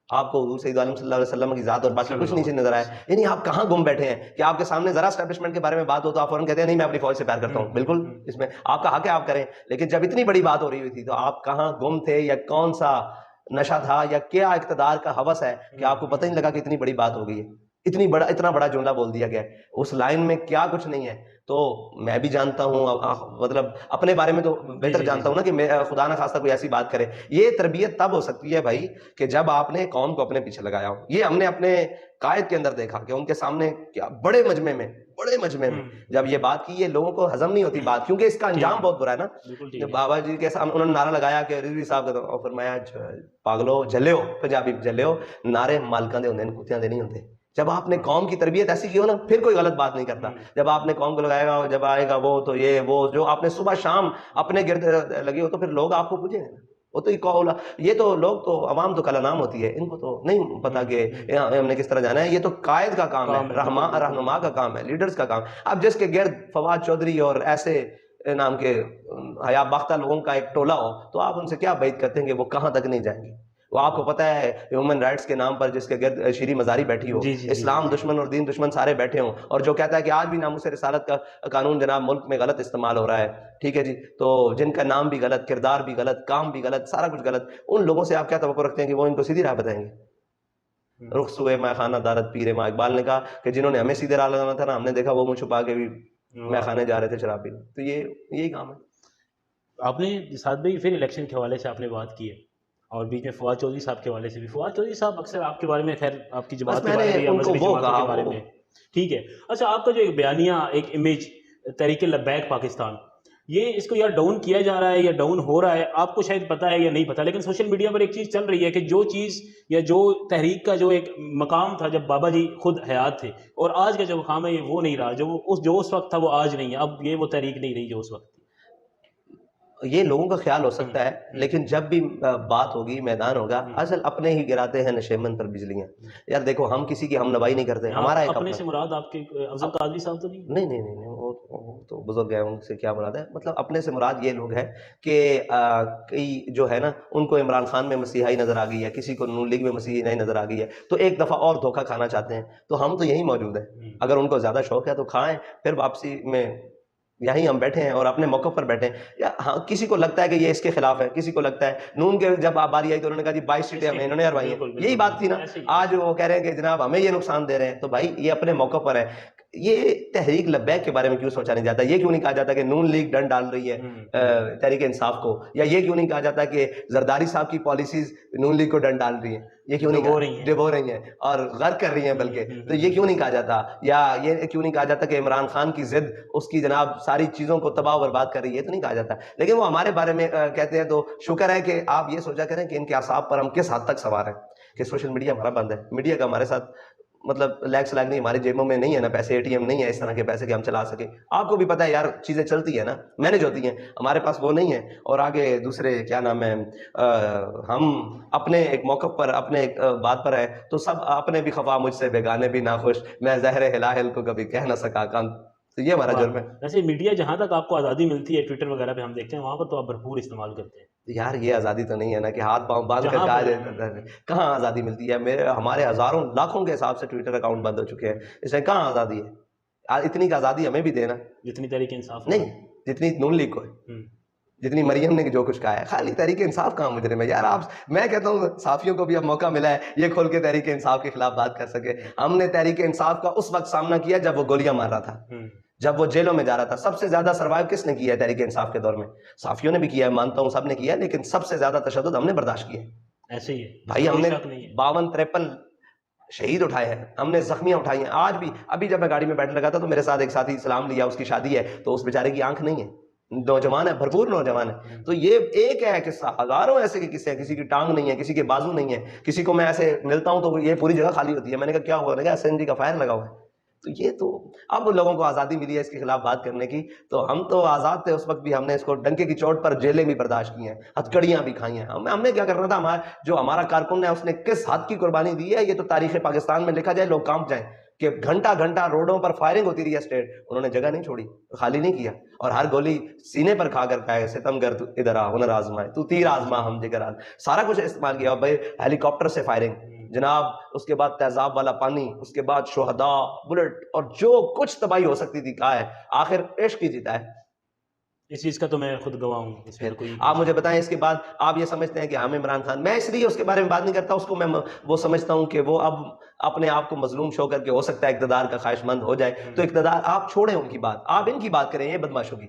آپ کو حضور سید عالم صلی اللہ علیہ وسلم کی ذات اور باقی کچھ نیچے نظر آیا؟ یعنی آپ کہاں گم بیٹھے ہیں کہ آپ کے سامنے ذرا اسٹیبلشمنٹ کے بارے میں بات ہو تو آپ فوراً کہتے ہیں نہیں میں اپنی فوج سے پیار کرتا ہوں. بالکل اس میں آپ کا حق ہے، آپ کریں، لیکن جب اتنی بڑی بات ہو رہی ہوئی تھی تو آپ کہاں گم تھے، یا کون سا نشہ تھا، یا کیا اقتدار کا ہوس ہے کہ آپ کو پتہ نہیں لگا کہ اتنی بڑی بات ہو گئی ہے، اتنا بڑا جملہ بول دیا گیا ہے، اس لائن میں کیا کچھ نہیں ہے. تو میں بھی جانتا ہوں، مطلب اپنے بارے میں تو بہتر جانتا ہوں نا کہ میں خدا نہ خواستہ کوئی ایسی بات کرے. یہ تربیت تب ہو سکتی ہے بھائی کہ جب آپ نے قوم کو اپنے پیچھے لگایا ہو. یہ ہم نے اپنے قائد کے اندر دیکھا کہ ان کے سامنے کیا بڑے مجمع میں جب یہ بات کی، یہ لوگوں کو ہضم نہیں ہوتی بات، کیونکہ اس کا انجام بہت برا ہے نا. جب بابا جی کے سامنے انہوں نے نعرہ لگایا کہ رضوی صاحب کا، اور فرمایا پاگلو جھلے ہو، پنجابی جھلے ہو، نعرے مالکاں دے ہوندے کتیاں دے نہیں ہوندے. جب آپ نے قوم کی تربیت ایسی کی ہو نا پھر کوئی غلط بات نہیں کرتا. جب آپ نے قوم کو لگائے گا، جب آئے گا وہ تو یہ وہ جو آپ نے صبح شام اپنے گرد لگے ہو تو پھر لوگ آپ کو پوچھیں گے. وہ تو یہ تو لوگ تو عوام تو کل نام ہوتی ہے، ان کو تو نہیں پتا کہ ہم نے کس طرح جانا ہے. یہ تو قائد کا کام ہے، رہنما کا کام ہے، لیڈرز کا کام. اب جس کے گرد فواد چودھری اور ایسے نام کے حیا باختہ لوگوں کا ایک ٹولہ ہو تو آپ ان سے کیا بعید کرتے ہیں کہ وہ کہاں تک نہیں جائیں گے. وہ آپ کو پتہ ہے ہیومن رائٹس کے نام پر جس کے گرد شیریں مزاری بیٹھی ہو، اسلام دشمن اور دین دشمن سارے بیٹھے ہوں، اور جو کہتا ہے کہ آج بھی ناموس رسالت کا قانون جناب ملک میں غلط استعمال ہو رہا ہے، ٹھیک ہے جی، تو جن کا نام بھی غلط، کردار بھی غلط، کام بھی غلط، سارا کچھ غلط، ان لوگوں سے آپ کیا توقع رکھتے ہیں کہ وہ ان کو سیدھی راہ بتائیں گے؟ رخ سوئے میں خانہ دارت پیر ماں، اقبال نے کہا کہ جنہوں نے ہمیں سیدھے راہ لگانا تھا نا، ہم نے دیکھا وہ منہ چھپا کے بھی میں خانے جا رہے تھے شراب پینے. تو یہی کام ہے. آپ نے ساتھ بھائی پھر الیکشن کے حوالے سے آپ نے بات کی ہے، اور بیچ میں فواد چودھری صاحب کے حوالے سے بھی. فواد چودھری صاحب اکثر آپ کے بارے میں، خیر آپ کی جماعت کے بارے میں یا مذہبی جماعتوں کے بارے میں، ٹھیک ہے، اچھا آپ کا جو ایک بیانیہ، ایک امیج تحریک لبیک پاکستان، یہ اس کو یا ڈاؤن کیا جا رہا ہے یا ڈاؤن ہو رہا ہے، آپ کو شاید پتہ ہے یا نہیں پتہ، لیکن سوشل میڈیا پر ایک چیز چل رہی ہے کہ جو چیز یا جو تحریک کا جو ایک مقام تھا جب بابا جی خود حیات تھے، اور آج کا جو مقام ہے یہ وہ نہیں رہا، جو اس وقت تھا وہ آج نہیں ہے. اب یہ وہ تحریک نہیں رہی جو اس وقت. یہ لوگوں کا خیال ہو سکتا ہے، لیکن جب بھی بات ہوگی، میدان ہوگا، اصل اپنے ہی گراتے ہیں نشیمن پر بجلیاں. یار دیکھو ہم کسی کی ہم نوائی نہیں کرتے، ہمارا ایک اپنے سے مراد آپ کے افضل قادری صاحب تو نہیں وہ تو بزرگ ہیں، ان سے کیا مراد ہے. مطلب اپنے سے مراد یہ لوگ ہیں کہ کئی جو ہے نا ان کو عمران خان میں مسیحائی نظر آ گئی ہے، کسی کو نون لیگ میں مسیحائی نظر آ گئی ہے، تو ایک دفعہ اور دھوکہ کھانا چاہتے ہیں. تو ہم تو یہی موجود ہیں، اگر ان کو زیادہ شوق ہے تو کھائیں، پھر واپسی میں یہیں ہم بیٹھے ہیں اور اپنے موقع پر بیٹھے ہیں. یا ہاں کسی کو لگتا ہے کہ یہ اس کے خلاف ہے، کسی کو لگتا ہے نون کے جب باری آئی تو انہوں نے کہا جی 22 سیٹیں ہمیں انہوں نے ہروائی ہیں. یہی بات تھی نا. آج وہ کہہ رہے ہیں کہ جناب ہمیں یہ نقصان دے رہے ہیں. تو بھائی یہ اپنے موقع پر ہے. یہ تحریک لبیک کے بارے میں کیوں سوچا نہیں جاتا؟ یہ کیوں نہیں کہا جاتا کہ نون لیگ ڈنڈ ڈال رہی ہے تحریک انصاف کو؟ یا یہ کیوں نہیں کہا جاتا کہ زرداری صاحب کی پالیسیز نون لیگ کو ڈنڈ ڈال رہی ہیں؟ یہ کیوں نہیں ڈبو رہی ہیں اور غرق کر رہی ہیں بلکہ؟ تو یہ کیوں نہیں کہا جاتا؟ یا یہ کیوں نہیں کہا جاتا کہ عمران خان کی ضد اس کی جناب ساری چیزوں کو تباہ و برباد کر رہی ہے؟ یہ تو نہیں کہا جاتا. لیکن وہ ہمارے بارے میں کہتے ہیں. تو شکر ہے کہ آپ یہ سوچا کریں کہ ان کے اعصاب پر ہم کس حد تک سوار ہیں کہ سوشل میڈیا ہمارا بند ہے. میڈیا کا ہمارے ساتھ مطلب لیکس لاگ نہیں، ہماری جیبوں میں نہیں ہے نا پیسے، اے ٹی ایم نہیں ہے اس طرح کے پیسے کہ ہم چلا سکیں. آپ کو بھی پتہ ہے یار چیزیں چلتی ہیں نا، مینج ہوتی ہیں، ہمارے پاس وہ نہیں ہے. اور آگے دوسرے کیا نام ہے، ہم اپنے ایک موقع پر اپنے ایک بات پر ہے تو سب اپنے بھی خفا مجھ سے بیگانے بھی ناخوش، میں زہر ہلاہل کو کبھی کہہ نہ سکا کان. تو یہ ہمارا جرم ہے. ویسے میڈیا جہاں تک آپ کو آزادی ملتی ہے، ٹویٹر وغیرہ پہ ہم دیکھتے ہیں وہاں پر تو آپ بھرپور استعمال کرتے ہیں. یار یہ آزادی تو نہیں ہے نا کہ ہاتھ پاؤں باندھ کر کہا جائے. کہاں آزادی ملتی ہے؟ ہمارے ہزاروں لاکھوں کے حساب سے ٹویٹر اکاؤنٹ بند ہو چکے ہیں. اس میں کہاں آزادی ہے؟ اتنی کا آزادی ہمیں بھی دینا جتنی تحریک انصاف نہیں، جتنی نون لیگ کو ہے، جتنی مریم نے جو کچھ کہا ہے. خالی تحریک انصاف کہاں مجرم ہے یار؟ میں کہتا ہوں صحافیوں کو بھی اب موقع ملا ہے یہ کھول کے تحریک انصاف کے خلاف بات کر سکے. ہم نے تحریک انصاف کا اس وقت سامنا کیا جب وہ گولیاں مار رہا تھا، جب وہ جیلوں میں جا رہا تھا. سب سے زیادہ سروائیو کس نے کیا ہے تحریک انصاف کے دور میں؟ صحافیوں نے بھی کیا ہے، مانتا ہوں سب نے کیا ہے، لیکن سب سے زیادہ تشدد ہم نے برداشت کیا ہے. ایسے ہی ہے بھائی. ہم نے 52-53 شہید اٹھائے ہیں, ہم نے زخمیاں اٹھائی ہیں. آج بھی ابھی جب میں گاڑی میں بیٹھنے لگا تھا تو میرے ساتھ ایک ساتھی سلام لیا, اس کی شادی ہے, تو اس بیچارے کی آنکھ نہیں ہے, نوجوان ہے, بھرپور نوجوان ہے. تو یہ ایک ہے قصہ, ہزاروں ایسے کے قصے ہیں. کسی کی ٹانگ نہیں ہے, کسی کے بازو نہیں ہے, کسی کو میں ایسے ملتا ہوں تو یہ پوری جگہ خالی ہوتی ہے. میں نے کہا کیا ہوا, ایس این جی کا فائر لگا ہوا ہے. تو یہ تو اب لوگوں کو آزادی ملی ہے اس کے خلاف بات کرنے کی, تو ہم تو آزاد تھے اس وقت بھی, ہم نے اس کو ڈنکے کی چوٹ پر جیلیں بھی برداشت کی ہیں, ہتھکڑیاں بھی کھائی ہیں. ہم نے کیا کرنا تھا, جو ہمارا کارکن ہے اس نے کس حد کی قربانی دی ہے, یہ تو تاریخ پاکستان میں لکھا جائے, لوگ کانپ جائیں کہ گھنٹہ گھنٹہ روڈوں پر فائرنگ ہوتی رہی ہے اسٹیٹ, انہوں نے جگہ نہیں چھوڑی, خالی نہیں کیا, اور ہر گولی سینے پر کھا کر کہا ستم گر تو ادھر آ ہنر آزمائے, تو تیر آزما ہم جگر آز, سارا کچھ استعمال کیا. بھائی ہیلی کاپٹر سے فائرنگ جناب, اس کے بعد تیزاب والا پانی, اس کے بعد شہداء, بلٹ, اور جو کچھ تباہی ہو سکتی تھی کہا ہے, آخر عشق ہی جیتا ہے. اس چیز کا تو میں خود گواہ ہوں. اس میں کوئی آپ مجھے بتائیں اس کے بعد آپ یہ سمجھتے ہیں کہ ہم عمران خان, میں اس لیے اس کے بارے میں بات نہیں کرتا, اس کو میں وہ سمجھتا ہوں کہ وہ اب اپنے آپ کو مظلوم شو کر کے ہو سکتا ہے اقتدار کا خواہش مند ہو جائے, تو اقتدار آپ چھوڑیں ان کی بات, آپ ان کی بات کریں, یہ بدماشوں کی.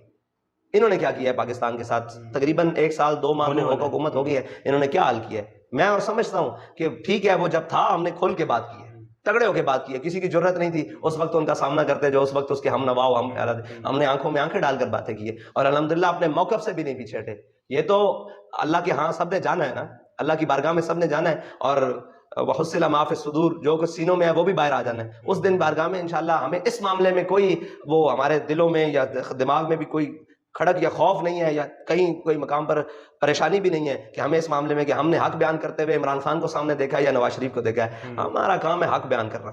انہوں نے کیا کیا ہے پاکستان کے ساتھ, تقریباً 1 سال 2 ماہ حکومت ہو گئی ہے, انہوں نے کیا حال کیا ہے. میں اور سمجھتا ہوں کہ ٹھیک ہے وہ جب تھا ہم نے کھول کے بات کی ہے, تگڑے ہو کے بات کی ہے, کسی کی ضرورت نہیں تھی اس وقت ان کا سامنا کرتے جو اس وقت اس کے ہم نوا ہو, ہم نے آنکھوں میں آنکھیں ڈال کر باتیں کی ہے, اور الحمدللہ اپنے موقف سے بھی نہیں پیچھے ہٹے. یہ تو اللہ کے ہاں سب نے جانا ہے نا, اللہ کی بارگاہ میں سب نے جانا ہے, اور وحصل ما فی الصدور, جو کچھ سینوں میں ہے وہ بھی باہر آ جانا ہے. اس دن بارگاہ میں انشاءاللہ ہمیں اس معاملے میں کوئی وہ ہمارے دلوں میں یا دماغ میں بھی کوئی کھڑک یا خوف نہیں ہے, یا کہیں کوئی مقام پر پریشانی بھی نہیں ہے کہ ہمیں اس معاملے میں کہ ہم نے حق بیان کرتے ہوئے عمران خان کو سامنے دیکھا ہے یا نواز شریف کو دیکھا ہے. ہمارا کام ہے حق بیان کرنا,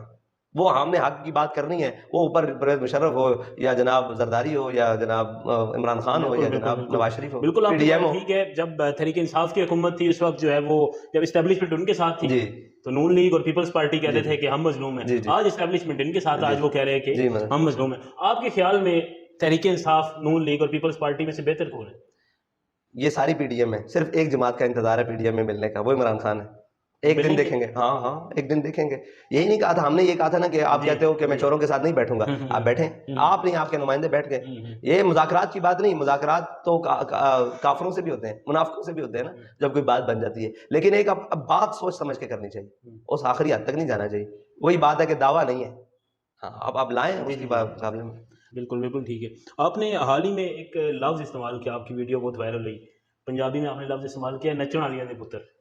وہ ہم نے حق کی بات کرنی ہے, وہ اوپر پرویز مشرف ہو یا جناب زرداری ہو یا جناب عمران خان ہو یا جناب نواز شریف ہو. بالکل آپ ٹھیک ہے, جب تحریک انصاف کی حکومت تھی اس وقت جو ہے وہ جب اسٹیبلشمنٹ ان کے ساتھ تھی تو نون لیگ اور پیپلز پارٹی کہتے تھے کہ ہم مظلوم ہیں. آج اسٹیبلشمنٹ ان کے ساتھ, آج وہ کہہ رہے ہیں کہ ہم مظلوم ہیں. آپ کے خیال میں تحریک انصاف, نون لیگ اور پیپلز پارٹی میں سے بہتر کون ہے؟ یہ ساری پی ڈی ایم ہے, صرف ایک جماعت کا انتظار ہے پی ڈی ایم میں ملنے کا, وہ عمران خان ہے. ایک دن دیکھیں گے, ہاں ایک دن دیکھیں گے. یہی نہیں کہا تھا ہم نے, یہ کہا تھا نا کہ آپ کہتے ہو کہ میں چوروں کے ساتھ نہیں بیٹھوں گا, آپ بیٹھیں, آپ نہیں, آپ کے نمائندے بیٹھ گئے. یہ مذاکرات کی بات نہیں, مذاکرات تو کافروں سے بھی ہوتے ہیں, منافقوں سے بھی ہوتے ہیں نا جب کوئی بات بن جاتی ہے, لیکن ایک اب بات سوچ سمجھ کے کرنی چاہیے, اس آخری حد تک نہیں جانا چاہیے. وہی بات ہے کہ دعویٰ نہیں ہے, ہاں اب آپ لائیں اس کی مقابلے میں. بالکل ٹھیک ہے. آپ نے حال ہی میں ایک لفظ استعمال کیا, آپ کی ویڈیو بہت وائرل ہوئی, پنجابی میں آپ نے لفظ استعمال کیا نچن والیاں دے پتر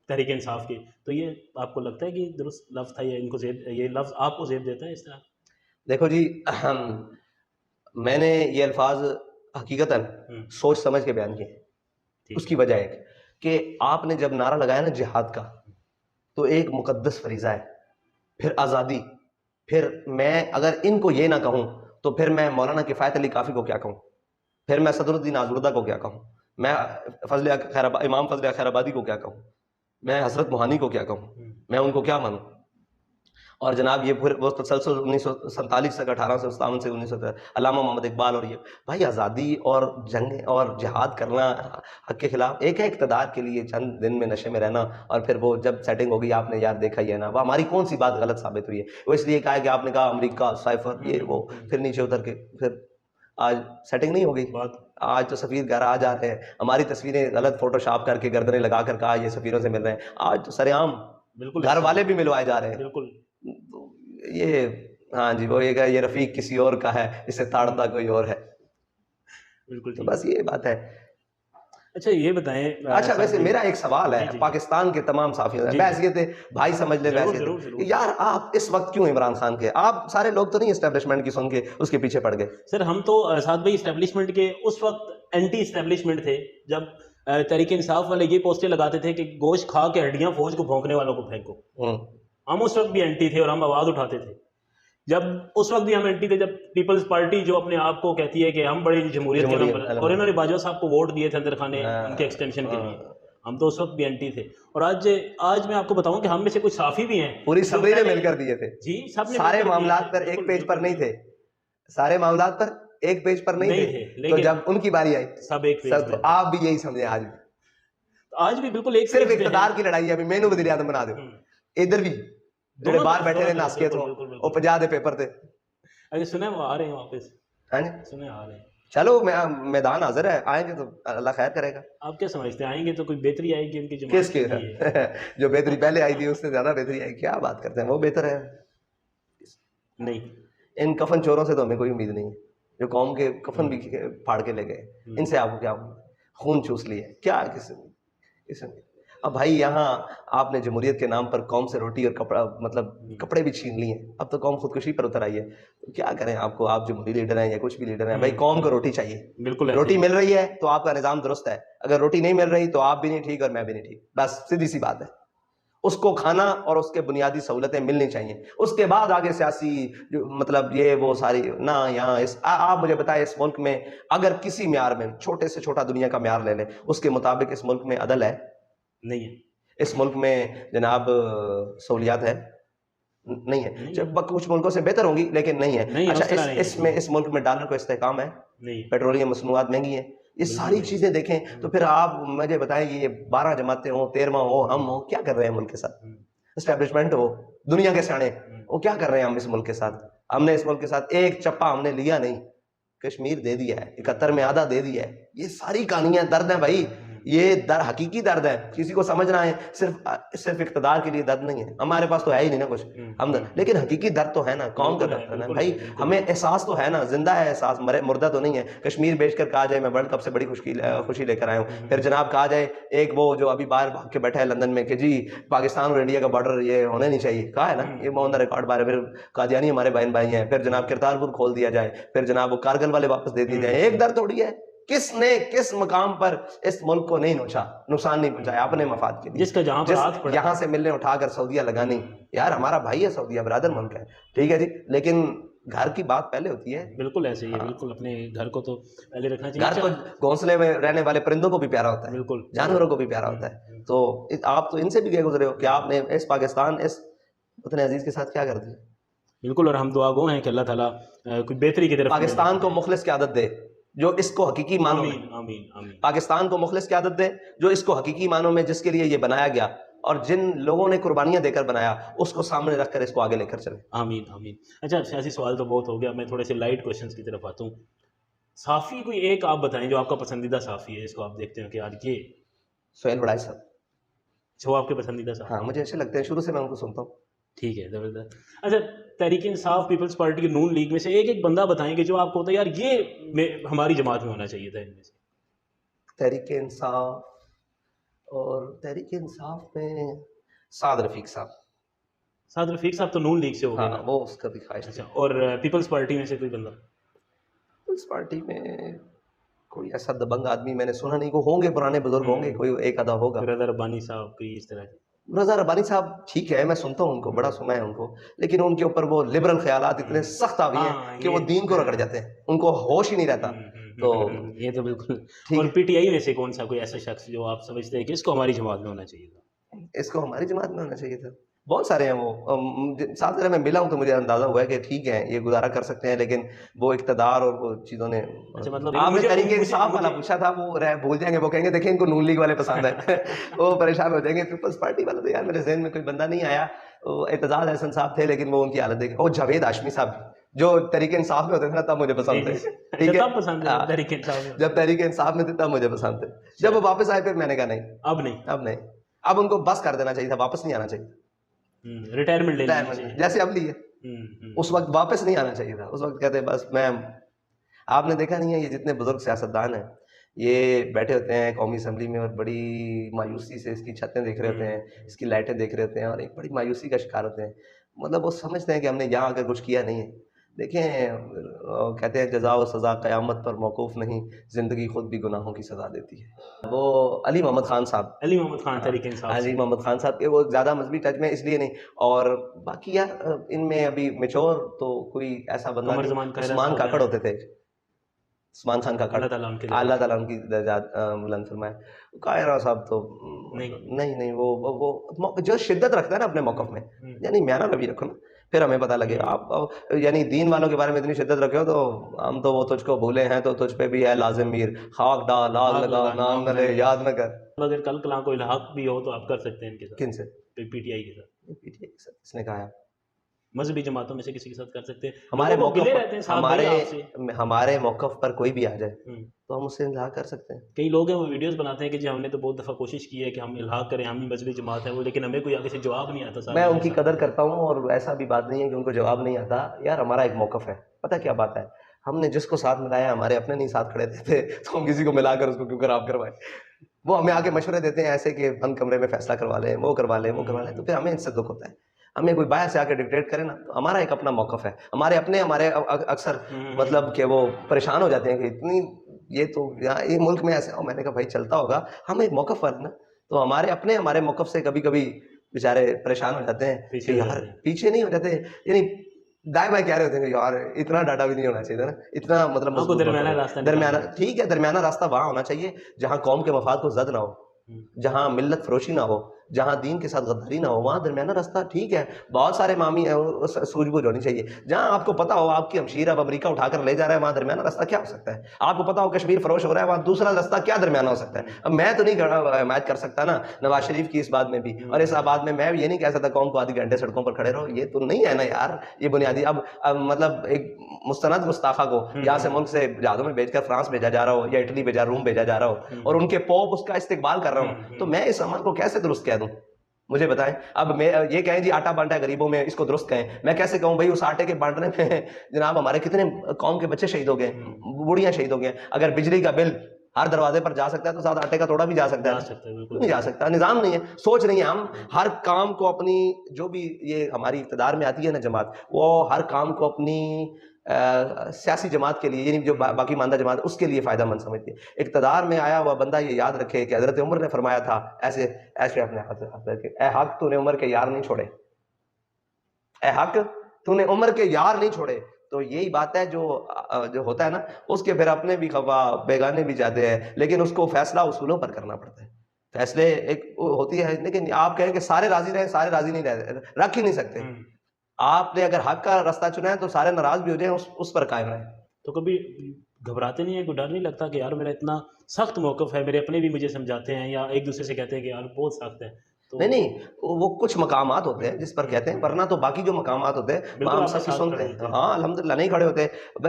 تحریک انصاف کے, تو یہ آپ کو لگتا ہے کہ درست لفظ تھا, یا ان کو زیب, یہ لفظ آپ کو زیب دیتا ہے اس طرح؟ دیکھو جی, میں نے یہ الفاظ حقیقتاً سوچ سمجھ کے بیان کیے. اس کی وجہ ایک کہ آپ نے جب نعرہ لگایا نا جہاد کا, تو ایک مقدس فریضہ ہے, پھر آزادی, پھر میں اگر ان کو یہ نہ کہوں تو پھر میں مولانا کفایت علی کافی کو کیا کہوں, پھر میں صدر الدین آزردہ کو کیا کہوں, میں امام فضل خیر آبادی کو کیا کہوں, میں حضرت موہانی کو کیا کہوں, میں ان کو کیا مانوں. اور جناب یہ پھر وہ تسلسل 1947 سے 1857 سے 1900 علامہ محمد اقبال, اور یہ بھائی آزادی اور جنگ اور جہاد کرنا حق کے خلاف, ایک ہے اقتدار کے لیے چند دن میں نشے میں رہنا, اور پھر وہ جب سیٹنگ ہوگی آپ نے یار دیکھا ہی ہے نا, وہ ہماری کون سی بات غلط ثابت ہوئی ہے. وہ اس لیے کہا ہے کہ آپ نے کہا امریکہ سائفر یہ وہ, پھر نیچے اتر کے پھر آج سیٹنگ نہیں ہوگی. آج تو سفیر گھر آ جاتے ہیں, ہماری تصویریں غلط فوٹو شاپ کر کے گردنیں لگا کر کہا یہ سفیروں سے مل رہے ہیں, آج تو سر عام گھر والے بھی ملوائے جا رہے ہیں. بالکل یہ ہاں جی, وہ یہ رفیق کسی اور کا ہے, اسے تاڑتا کوئی اور ہے. بالکل تو بس یہ بات ہے. اچھا یہ بتائیں, اچھا ویسے میرا ایک سوال ہے پاکستان کے تمام صحافیوں سے, بحث یہ تھے بھائی سمجھ لے, بحث یہ تھے یار آپ اس وقت کیوں عمران خان کے, آپ سارے لوگ تو نہیں اسٹیبلشمنٹ کی سن کے اس کے پیچھے پڑ گئے. سر ہم تو سعد بھائی اسٹیبلشمنٹ کے اس وقت اینٹی اسٹیبلشمنٹ تھے جب تحریک انصاف والے یہ پوسٹیں لگاتے تھے کہ گوشت کھا کے ہڈیاں فوج کو بھونکنے والوں کو پھینکو. ہم اس وقت بھی اینٹی تھے اور ہم آواز اٹھاتے تھے. جب اس وقت بھی ہم اینٹی تھے جب پیپلز پارٹی جو اپنے آپ کو کہتی ہے کہ ہم بڑی جمہوریت کے نام پر, اور انہوں نے باجوہ صاحب کو ووٹ دیے تھے اندر خانے ان کے ایکسٹینشن کے لیے, ہم تو اس وقت بھی اینٹی تھے. اور آج میں آپ کو بتاؤں کہ ہم میں سے کچھ صحافی بھی ہیں, پوری سبھی نے مل کر دیے تھے. جی سب نے, سارے معاملات پر ایک پیج پر نہیں تھے, سارے معاملات پر ایک پیج پر نہیں تھے, تو جب ان کی باری آئی سب ایک پیج پر. آپ بھی یہی سمجھے آج بھی بالکل ایک, صرف اقتدار کی لڑائی ہے. ابھی مینو وزیر اعظم بنا دو, ادھر بھی جڑے باہر بیٹھے رہے ناسکیت ہو, وہ 50 دے پیپر تھے. اچھا سنے وہ آ رہے ہیں واپس, ہاں سنے آ رہے ہیں. چلو میدان حاضر ہے, آئیں گے تو اللہ خیر کرے گا. آپ کیا سمجھتے ہیں آئیں گے تو کوئی بہتری آئے گی ان کی کس جماعت کی؟ لیے؟ جو بہتری پہلے آئی تھی اس سے زیادہ بہتری آئی, کیا بات کرتے ہیں, وہ بہتر ہے. نہیں, ان کفن چوروں سے تو ہمیں کوئی امید نہیں ہے, جو قوم کے کفن بھی پھاڑ کے لے گئے, ان سے آپ کو کیا خون چوس لیے کیا کس نے. اب بھائی یہاں آپ نے جمہوریت کے نام پر قوم سے روٹی اور کپڑا مطلب کپڑے بھی چھین لیے ہیں, اب تو قوم خودکشی پر اتر آئی ہے. تو کیا کریں, آپ کو, آپ جمہوری لیڈر ہیں یا کچھ بھی لیڈر ہیں, بھائی قوم کو روٹی چاہیے. بالکل روٹی مل رہی ہے تو آپ کا نظام درست ہے, اگر روٹی نہیں مل رہی تو آپ بھی نہیں ٹھیک اور میں بھی نہیں ٹھیک, بس سیدھی سی بات ہے. اس کو کھانا اور اس کے بنیادی سہولتیں ملنی چاہیے, اس کے بعد آگے سیاسی مطلب یہ وہ ساری نہ. یہاں آپ مجھے بتائیں, اس ملک میں اگر کسی معیار میں چھوٹے سے چھوٹا دنیا کا معیار لے لیں, اس کے مطابق اس ملک میں عدل ہے؟ نہیں ہے. اس ملک میں جناب سہولیات ہے؟ نہیں ہے. جب کچھ ملکوں سے بہتر ہوں گی لیکن نہیں ہے. اچھا اس ملک میں ڈالر کو استحکام ہے؟ نہیں. پیٹرولیم مصنوعات مہنگی ہیں, یہ ساری چیزیں دیکھیں تو پھر آپ مجھے بتائیں یہ 12 جماعتیں ہوں, 13واں ہو, ہم ہوں, کیا کر رہے ہیں ملک کے ساتھ؟ اسٹیبلشمنٹ ہو, دنیا کے سیانے, وہ کیا کر رہے ہیں ہم اس ملک کے ساتھ؟ ہم نے اس ملک کے ساتھ ایک چپا ہم نے لیا نہیں. کشمیر دے دیا ہے, 71 میں آدھا دے دیا ہے. یہ ساری کہانیاں درد ہیں بھائی, یہ حقیقی درد ہے. کسی کو سمجھنا ہے صرف اقتدار کے لیے درد نہیں ہے, ہمارے پاس تو ہے ہی نہیں نا کچھ ہم, لیکن حقیقی درد تو ہے نا, قوم کا درد ہے نا بھائی. ہمیں احساس تو ہے نا, زندہ ہے احساس, مردہ تو نہیں ہے. کشمیر بیچ کر کہا جائے میں ورلڈ کپ سے بڑی خوشی لے کر آیا ہوں, پھر جناب کہا جائے ایک وہ جو ابھی باہر بھاگ کے بیٹھا ہے لندن میں کہ جی پاکستان اور انڈیا کا بارڈر یہ ہونا نہیں چاہیے, کہا ہے نا, یہ آن دا ریکارڈ بارے. پھر قادیانی ہمارے بھائی ہیں, پھر جناب کرتارپور کھول دیا جائے, پھر جناب وہ کارگل والے واپس دے دیے جائیں. ایک درد تھوڑی ہے. کس نے کس مقام پر اس ملک کو نہیں نقصان نہیں پہنچایا اپنے مفاد کے لیے, جس کا جہاں یہاں سے ملنے اٹھا کر سعودیہ لگانی. یار ہمارا بھائی ہے سعودیہ, برادر ملک ہے, ٹھیک ہے جی, لیکن گھر کی بات پہلے ہوتی ہے. بالکل ایسے ہی ہے, بالکل اپنے گھر کو تو پہلے رکھنا چاہیے. گھر تو گھونسلے میں رہنے والے پرندوں کو بھی پیارا ہوتا ہے, بالکل جانوروں کو بھی پیارا ہوتا ہے. تو آپ تو ان سے بھی گئے گزرے ہو کہ آپ نے اس پاکستان اس وطن عزیز کے ساتھ کیا کر دیا. بالکل, اور ہم دعا گو ہیں کہ اللہ تعالیٰ کوئی بہتری کی طرف پاکستان کو مخلص کی عادت دے جو اس کو حقیقی معنوں میں, پاکستان کو مخلص کی عادت دے جو اس کو حقیقی معنوں میں جس کے لیے یہ بنایا گیا اور جن لوگوں نے قربانیاں دے کر بنایا اس کو سامنے رکھ کر اس کو آگے لے کر چلے. آمین آمین. اچھا سیاسی سوال تو بہت ہو گیا, میں تھوڑے سے لائٹ کوشچنس کی طرف آتا ہوں. صحافی کوئی ایک آپ بتائیں جو آپ کا پسندیدہ صحافی ہے, اس کو آپ دیکھتے ہیں کہ آج یہ سہیل بڑائی صاحب. وہ آپ کے پسندیدہ صحافی؟ ہاں مجھے اچھے لگتے ہیں, شروع سے میں ان کو سنتا ہوں. ٹھیک ہے, زبردست. اچھا تحریک انصاف پیپلز پارٹی کے نون لیگ میں سے ایک بندہ بتائیں گے جو آپ کو ہوتا ہے یار یہ ہماری جماعت میں ہونا چاہیے تھا. ان میں سے تحریک انصاف, اور تحریک انصاف میں سعد رفیق صاحب. سعد رفیق صاحب تو نون لیگ سے ہو گئے. ہاں وہ اس کا بھی خواہش. اچھا, اور پیپلز پارٹی میں سے کوئی بندہ؟ پیپلز پارٹی میں کوئی ایسا دبنگ آدمی میں نے سنا نہیں, کو ہوں گے پرانے بزرگ ہوں گے, کوئی ایک آدھا ہوگا. رضا ربانی صاحب کوئی اس طرح. رضا ربانی صاحب ٹھیک ہے, میں سنتا ہوں ان کو, بڑا سنا ہے ان کو, لیکن ان کے اوپر وہ لبرل خیالات اتنے سخت آوی ہیں کہ وہ دین کو رگڑ جاتے ہیں, ان کو ہوش ہی نہیں رہتا. تو یہ تو بالکل. اور پی ٹی آئی میں سے کون سا کوئی ایسا شخص جو آپ سمجھتے ہیں کہ اس کو ہماری جماعت میں ہونا چاہیے تھا؟ اس کو ہماری جماعت میں ہونا چاہیے تھا. بہت سارے ہیں وہ, ساتھ میں ملا ہوں تو مجھے اندازہ ہوا ہے کہ ٹھیک ہے یہ گزارا کر سکتے ہیں, لیکن وہ اقتدار اور وہ چیزوں نے. آپ نے تحریک انصاف والا پوچھا تھا, وہ بھول جائیں گے, وہ کہیں گے دیکھیں ان کو نون لیگ والے پسند ہے, وہ پریشان ہو جائیں گے. پیپلز پارٹی والا تو یار میرے ذہن میں کوئی بندہ نہیں آیا. اعتزاز احسن صاحب تھے لیکن وہ ان کی حالت دیکھیں, اور جاوید ہاشمی صاحب جو تحریک انصاف میں ہوتے تھے نا تب مجھے پسند تھے. ٹھیک ہے, جب تحریک انصاف میں تھے تب مجھے پسند تھے. جب وہ واپس آئے پھر میں نے کہا نہیں, اب نہیں, اب ان کو بس کر دینا چاہیے تھا, واپس نہیں آنا چاہیے تھا. ریٹائرمنٹ جیسے اب لی ہے, اس وقت واپس نہیں آنا چاہیے تھا. اس وقت کہتے بس میں, آپ نے دیکھا نہیں ہے یہ جتنے بزرگ سیاستدان ہیں یہ بیٹھے ہوتے ہیں قومی اسمبلی میں اور بڑی مایوسی سے اس کی چھتیں دیکھ رہے ہوتے ہیں, اس کی لائٹیں دیکھ رہے ہوتے ہیں, اور ایک بڑی مایوسی کا شکار ہوتے ہیں. مطلب وہ سمجھتے ہیں کہ ہم نے یہاں آ کر کچھ کیا نہیں ہے. دیکھیں کہتے ہیں جزا و سزا قیامت پر موقوف نہیں, زندگی خود بھی گناہوں کی سزا دیتی ہے. وہ علی محمد خان صاحب, علی محمد خان تحریک انصاف, علی محمد خان صاحب کے وہ زیادہ مذہبی ٹچ میں اس لیے نہیں. اور باقی یار ان میں ابھی میچور تو کوئی ایسا بندہ نہیں. عثمان کاکڑ ہوتے تھے, عثمان خان کاکڑ, اللہ تعالیٰ ان کی درجات بلند فرمائے. قاہرہ صاحب تو نہیں, وہ جو شدت رکھتا ہے نا اپنے موقف میں, یعنی میانہ روی رکھو نا, پھر ہمیں پتہ لگے. آپ یعنی دین والوں کے بارے میں اتنی شدت رکھے ہو تو ہم تو وہ تجھ کو بھولے ہیں تو تجھ پہ بھی ہے لازم میر, خاک ڈال آگ لگا نام نہ لے یاد نہ کر. اگر کل کلاں کوئی الحاق بھی ہو تو آپ کر سکتے ہیں ان کے ساتھ. کن سے؟ پی ٹی آئی کے ساتھ. پی ٹی آئی کے ساتھ کس نے کہا؟ مذہبی جماعتوں میں سے کسی کے ساتھ کر سکتے ہیں. ہمارے لوگوں کو موقف گلے پر رہتے ہیں صاحب بھائی آپ سے. ہمارے موقف پر کوئی بھی آ جائے ہوں. تو ہم اس سے الحاق کر سکتے ہیں. کئی لوگ ہیں وہ ویڈیوز بناتے ہیں کہ جی ہم نے تو بہت دفعہ کوشش کی ہے کہ ہم الحاق کریں، ہم ہی مذہبی جماعت ہے وہ، لیکن ہمیں کوئی آگے سے جواب نہیں آتا. میں ان کی قدر کرتا ہوں اور ایسا بھی بات نہیں ہے کہ ان کو جواب نہیں آتا. یار ہمارا ایک موقف ہے، پتہ کیا بات ہے، ہم نے جس کو ساتھ ملایا ہمارے اپنے نہیں ساتھ کھڑے تھے تو ہم کسی کو ملا کر اس کو کیوں خراب کروائیں. وہ ہمیں آگے مشورے دیتے ہیں ایسے کہ بند کمرے میں فیصلہ کروا لیں، وہ کروا لیں، وہ کروا لیں، تو پھر ہمیں ان سے دکھ ہوتا ہے. ہمیں کوئی باہر سے آ کے ڈکٹیٹ کرے نا، تو ہمارا ایک اپنا موقف ہے. ہمارے اکثر مطلب کہ وہ پریشان ہو جاتے ہیں کہ اتنی یہ تو یہاں یہ ملک میں ایسے. میں نے کہا بھائی چلتا ہوگا، ہم ایک موقف پر نا، تو ہمارے موقف سے کبھی کبھی بیچارے پریشان ہو جاتے ہیں کہ یار پیچھے نہیں ہو جاتے، یعنی دائیں بائیں کہہ رہے ہوتے ہیں کہ یار اتنا ڈاٹا بھی نہیں ہونا چاہیے نا، اتنا مطلب درمیانہ ٹھیک ہے، درمیانہ راستہ وہاں ہونا چاہیے جہاں قوم کے مفاد کو زد نہ ہو، جہاں ملت فروشی نہ ہو، جہاں دین کے ساتھ غداری نہ ہو، وہاں درمیانہ راستہ ٹھیک ہے. بہت سارے معامی سوجھ بوجھ ہونی چاہیے. جہاں آپ کو پتا ہو آپ کی ہمشیر اب امریکہ اٹھا کر لے جا رہا ہے، وہاں درمیانہ راستہ کیا ہو سکتا ہے؟ آپ کو پتا ہو کشمیر فروش ہو رہا ہے، وہاں دوسرا راستہ کیا درمیانہ ہو سکتا ہے؟ اب میں تو نہیں حمایت کر سکتا نا نواز شریف کی اس بات میں بھی، اور اس آباد میں یہ نہیں کہہ سکتا قوم کو آدھی گھنٹے سڑکوں پر کھڑے رہو. یہ تو نہیں ہے نا یار. یہ بنیادی اب مطلب ایک مستند مستعفی کو یہاں سے ملک سے جہازوں میں بھیج کر فرانس بھیجا جا رہا ہو یا اٹلی بھیجا، روم بھیجا جا رہا ہو، اور ان کے پوپ اس کا استقبال کر رہا ہوں، تو میں اس عمل کو کیسے درست کہہ دوں؟ مجھے بتائیں. اب میں یہ کہیں جی آٹا بانٹا ہے غریبوں میں، اس کو درست کہیں. میں کیسے کہوں بھائی اس آٹے کے بانٹنے میں جناب ہمارے کتنے قوم کے بچے شہید ہو گئے، بوڑھیاں شہید ہو گئے. اگر بجلی کا بل ہر دروازے پر جا سکتا ہے تو ساتھ آٹے کا توڑا بھی جا سکتا ہے؟ نہیں جا سکتا. نظام نہیں ہے، سوچ نہیں ہے. ہم ہر کام کو اپنی جو بھی یہ ہماری اقتدار میں آتی ہے نا جماعت، وہ ہر کام کو اپنی سیاسی جماعت کے لیے، یعنی جو باقی ماندہ جماعت اس کے لیے فائدہ مند سمجھتی ہے. اقتدار میں آیا ہوا بندہ یہ یاد رکھے کہ حضرت عمر نے فرمایا تھا ایسے اپنے ہاتھ رکھ کے، اے حق تو نے عمر کے یار نہیں چھوڑے، اے حق تو نے عمر کے یار نہیں چھوڑے. تو یہی بات ہے جو ہوتا ہے نا، اس کے پھر اپنے بھی خفا بیگانے بھی جاتے ہیں، لیکن اس کو فیصلہ اصولوں پر کرنا پڑتا ہے. فیصلے ایک ہوتی ہے، لیکن آپ کہیں کہ سارے راضی رہیں، سارے راضی نہیں رکھ ہی نہیں سکتے. آپ نے اگر حق کا راستہ چنا ہے تو سارے ناراض بھی ہو جائیں، اس پر قائم رہیں. تو کبھی گھبراتے نہیں ہیں، کوئی ڈر نہیں لگتا کہ یار میرا اتنا سخت موقف ہے، میرے اپنے بھی مجھے سمجھاتے ہیں یا ایک دوسرے سے کہتے ہیں کہ یار بہت سخت ہے؟ نہیں وہ کچھ مقامات ہوتے ہیں جس پر کہتے ہیں، ورنہ تو باقی جو مقامات ہوتے ہیں وہاں ہم سب کی سنتے ہیں. ہاں الحمدللہ نہیں کھڑے ہوتے.